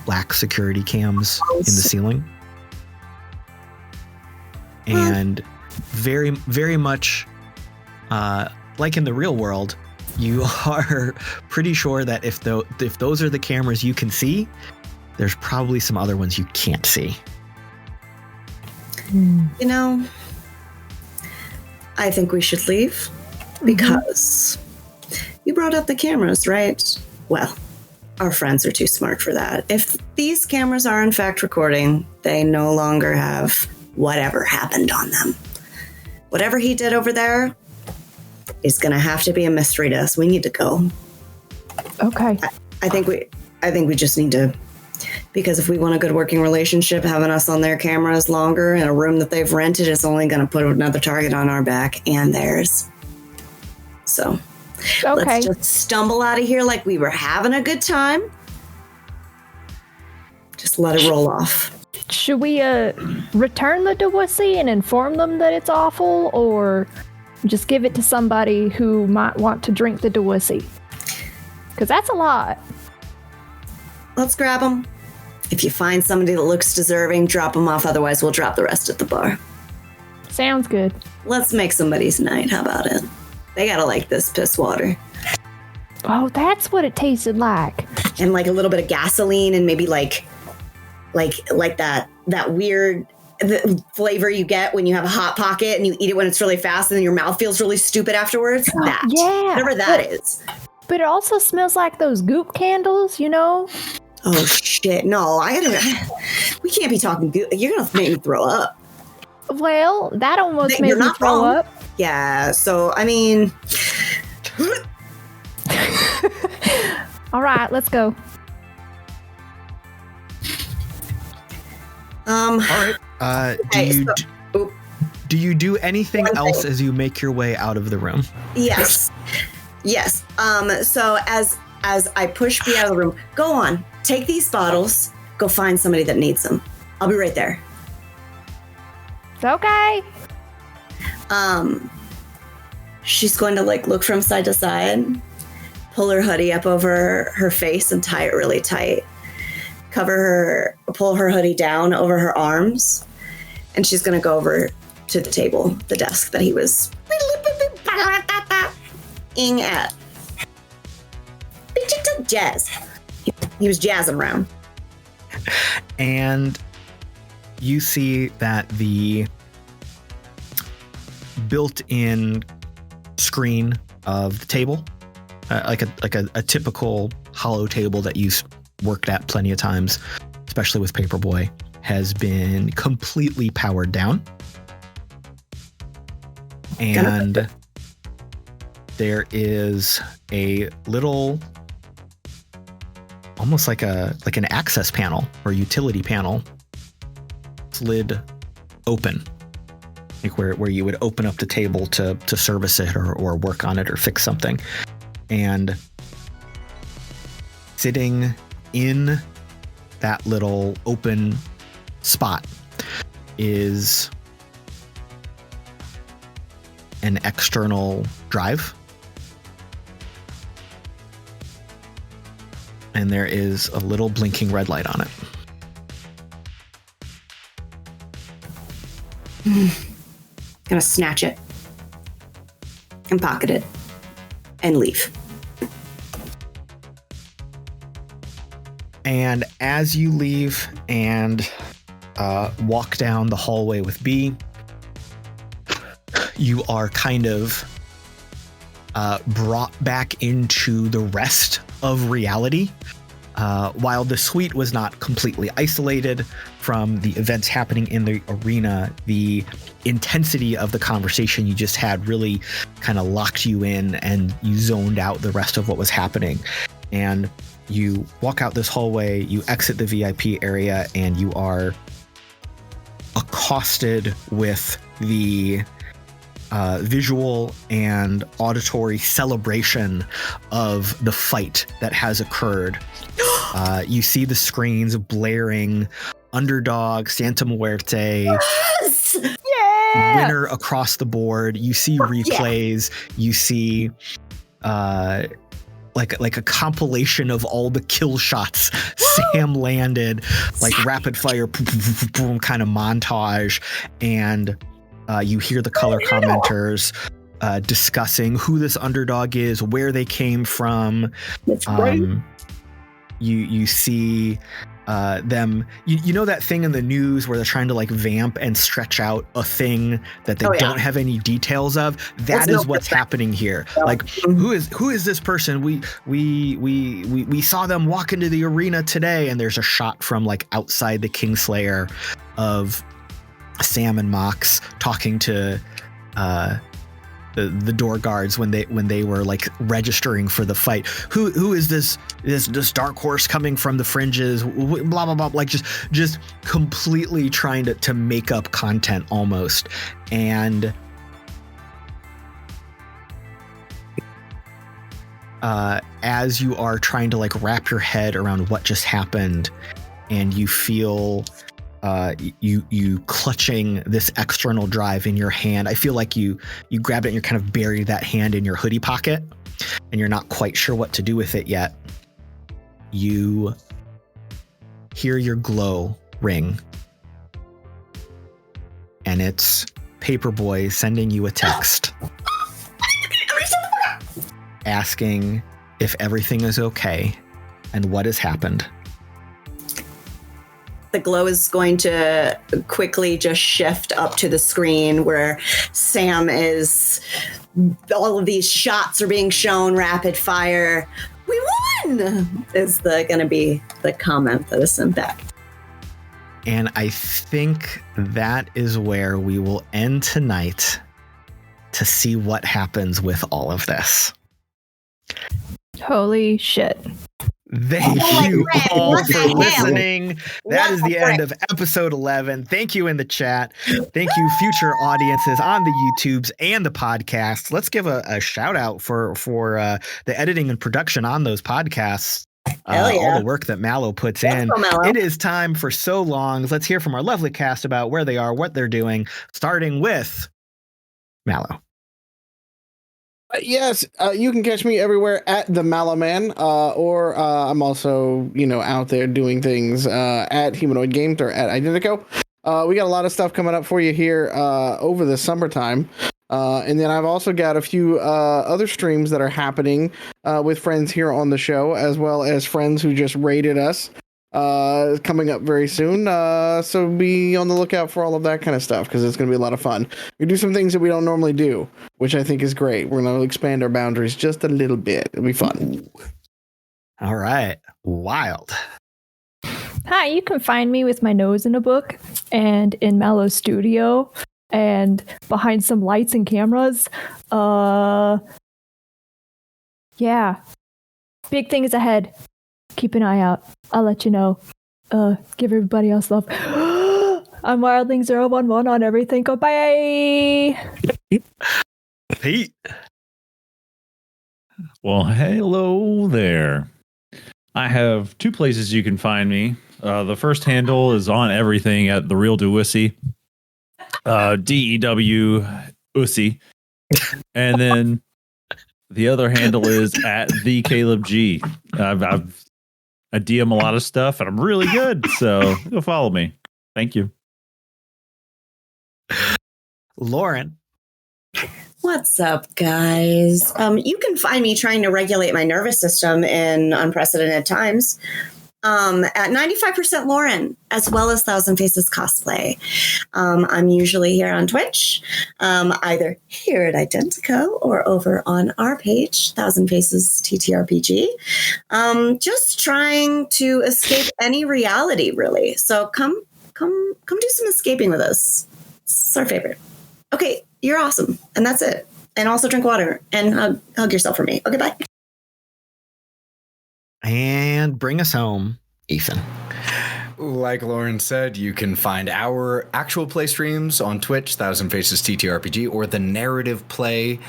black security cams in the ceiling. And very, very much like in the real world, you are pretty sure that if those are the cameras you can see, there's probably some other ones you can't see. You know, I think we should leave because you brought up the cameras, right? Well, our friends are too smart for that. If these cameras are in fact recording, they no longer have whatever happened on them. Whatever he did over there is going to have to be a mystery to us. We need to go. Okay. I think we just need to, because if we want a good working relationship, having us on their cameras longer in a room that they've rented is only going to put another target on our back and theirs. So let's just stumble out of here like we were having a good time. Just let it roll off. Should we return the Dewussy and inform them that it's awful, or just give it to somebody who might want to drink the Dewussy? Because that's a lot. Let's grab them. If you find somebody that looks deserving, drop them off. Otherwise, we'll drop the rest at the bar. Sounds good. Let's make somebody's night. How about it? They gotta like this piss water. Oh, that's what it tasted like. And like a little bit of gasoline and maybe like that weird flavor you get when you have a Hot Pocket and you eat it when it's really fast and then your mouth feels really stupid afterwards. That. Yeah. Whatever that is. But it also smells like those goop candles, you know? Oh, shit. No, we can't be talking goop. You're going to make me throw up. Well, that almost made me throw up. Yeah, so, I mean... All right, let's go. All right. Do you do anything else as you make your way out of the room? Yes. So as I push B out of the room, go on, take these bottles, go find somebody that needs them. I'll be right there. It's okay. She's going to look from side to side, pull her hoodie up over her face and tie it really tight. Pull her hoodie down over her arms, and she's going to go over to the table, the desk that he was ing at. Jazz. He was jazzing around. And you see that the built-in screen of the table, like a typical hollow table that you've worked at plenty of times, especially with Paperboy, has been completely powered down. And there is a little, almost like an access panel or utility panel, slid open, like where you would open up the table to service it or work on it or fix something. And sitting in that little open spot is an external drive. And there is a little blinking red light on it. Gonna snatch it and pocket it and leave. And as you leave and walk down the hallway with B, you are kind of brought back into the rest of reality. While the suite was not completely isolated from the events happening in the arena, the intensity of the conversation you just had really kind of locked you in, and you zoned out the rest of what was happening. And you walk out this hallway, you exit the VIP area, and you are accosted with the visual and auditory celebration of the fight that has occurred. You see the screens blaring Underdog, Santa Muerte, Yes! winner across the board. You see replays. You see like a compilation of all the kill shots Sam landed, like rapid fire boom kind of montage. And you hear the color commenters discussing who this Underdog is, where they came from. That's great. You see them, you know that thing in the news where they're trying to like vamp and stretch out a thing that they don't have any details of? That is what's happening here. Like, who is this person? We saw them walk into the arena today, and there's a shot from like outside the Kinglsayer of Sam and Mox talking to the door guards when they were like registering for the fight. Who is this dark horse coming from the fringes? Blah blah blah. Like just completely trying to make up content almost. And as you are trying to like wrap your head around what just happened, and you feel you clutching this external drive in your hand. I feel like you grabbed it and you're kind of buried that hand in your hoodie pocket, and you're not quite sure what to do with it yet. You hear your glow ring, and it's Paperboy sending you a text asking if everything is okay and what has happened. The glow is going to quickly just shift up to the screen where Sam is. All of these shots are being shown rapid fire. We won! Is going to be the comment that is sent back. And I think that is where we will end tonight to see what happens with all of this. Holy shit. Thank you all for listening. That is the end of episode 11. Thank you in the chat. Thank you, future audiences on the YouTubes and the podcasts. Let's give a shout out for the editing and production on those podcasts. All the work that Mallo puts in. It is time for So Longs. Let's hear from our lovely cast about where they are, what they're doing, starting with Mallo. Yes, you can catch me everywhere at the Mallo Man, or I'm also, out there doing things at Humanoid Games or at IDENTECO. We got a lot of stuff coming up for you here over the summertime. And then I've also got a few other streams that are happening with friends here on the show, as well as friends who just raided us coming up very soon. So be on the lookout for all of that kind of stuff, because it's going to be a lot of fun. We do some things that we don't normally do, which I think is great. We're going to expand our boundaries just a little bit. It'll be fun. All right. Wild. Hi, you can find me with my nose in a book and in Mallo's studio and behind some lights and cameras. Yeah. Big things ahead. Keep an eye out. I'll let you know. Give everybody else love. I'm Wildling011 on everything. Goodbye. Pete. Well, hello there. I have two places you can find me. The first handle is on everything at The Real Dewissy. DEW Ussy. And then the other handle is at The Caleb G. I DM a lot of stuff, and I'm really good, so go follow me. Thank you. Lauren. What's up, guys? You can find me trying to regulate my nervous system in unprecedented times At 95% Lauren, as well as Thousand Faces Cosplay. I'm usually here on Twitch, either here at Identico or over on our page, Thousand Faces TTRPG. Just trying to escape any reality, really. So come do some escaping with us. It's our favorite. Okay, you're awesome. And that's it. And also drink water and hug yourself for me. Okay, bye. And bring us home, Ethan. Like Lauren said, you can find our actual play streams on Twitch, Thousand Faces TTRPG, or the narrative play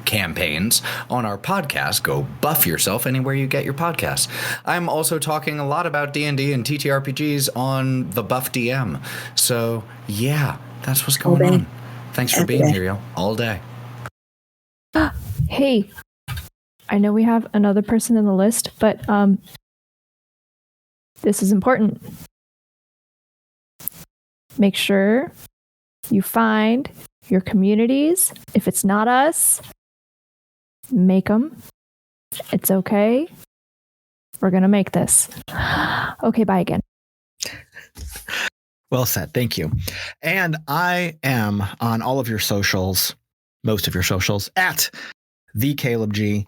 campaigns on our podcast. Go buff yourself anywhere you get your podcasts. I'm also talking a lot about D&D and TTRPGs on the Buff DM. So yeah, that's what's going on. Thanks for being here, yo. All day. Hey, I know we have another person in the list, but this is important. Make sure you find your communities. If it's not us, make them. It's okay. We're going to make this. Okay, bye again. Well said. Thank you. And I am on all of your socials, most of your socials, at the Caleb G.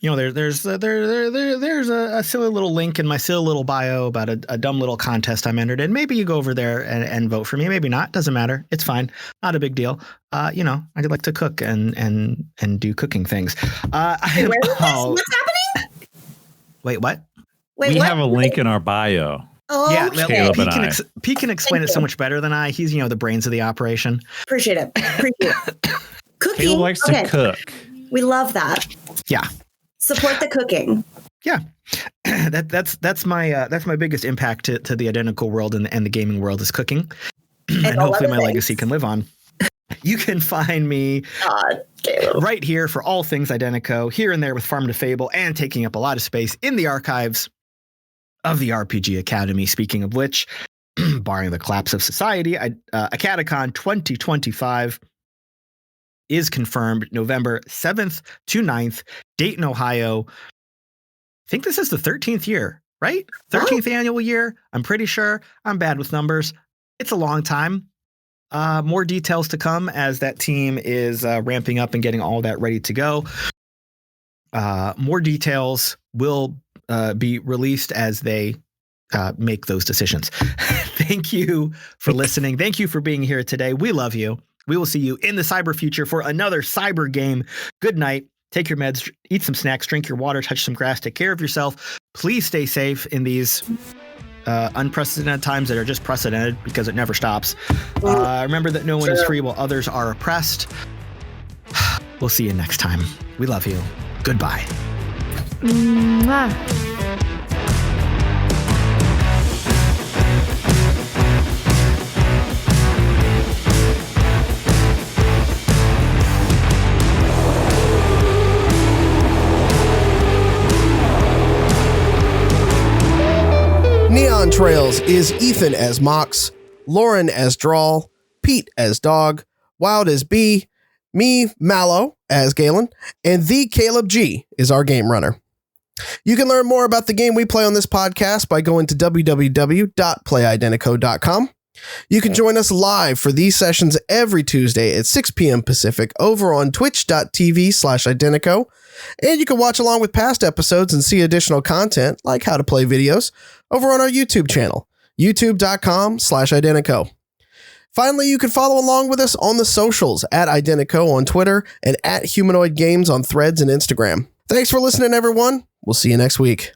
There's a silly little link in my silly little bio about a dumb little contest I'm entered in. Maybe you go over there and vote for me. Maybe not. Doesn't matter. It's fine. Not a big deal. I like to cook and do cooking things. What's happening? Wait, what? We have a link in our bio. Oh, yeah, Caleb and I. Pete can explain it so much better than I. He's, the brains of the operation. Appreciate it. Cooking. Caleb likes to cook. We love that. Yeah. Support the cooking. Yeah. That's my biggest impact to the identical world and the gaming world is cooking. And hopefully my legacy can live on. You can find me right here for all things Identico, here and there with Farm to Fable, and taking up a lot of space in the archives of the RPG Academy. Speaking of which, barring the collapse of society, Acadicon 2025 is confirmed November 7th to 9th, Dayton, Ohio. I think this is the 13th year, right? 13th annual year. I'm pretty sure. I'm bad with numbers. It's a long time. More details to come as that team is ramping up and getting all that ready to go. More details will be released as they make those decisions. Thank you for listening. Thank you for being here today. We love you. We will see you in the cyber future for another cyber game. Good night. Take your meds, eat some snacks, drink your water, touch some grass, take care of yourself. Please stay safe in these unprecedented times that are just precedented because it never stops. Remember that no one is free while others are oppressed. We'll see you next time. We love you. Goodbye. Mwah. Neon Trails is Ethan as Mox, Lauren as Drall, Pete as Dog, Wild as Bee, me, Mallo, as Galen, and the Caleb G is our game runner. You can learn more about the game we play on this podcast by going to www.playidentico.com. You can join us live for these sessions every Tuesday at 6 p.m. Pacific over on twitch.tv/Identico. And you can watch along with past episodes and see additional content like how to play videos over on our YouTube channel, youtube.com/Identico. Finally, you can follow along with us on the socials at Identico on Twitter and at Humanoid Games on Threads and Instagram. Thanks for listening, everyone. We'll see you next week.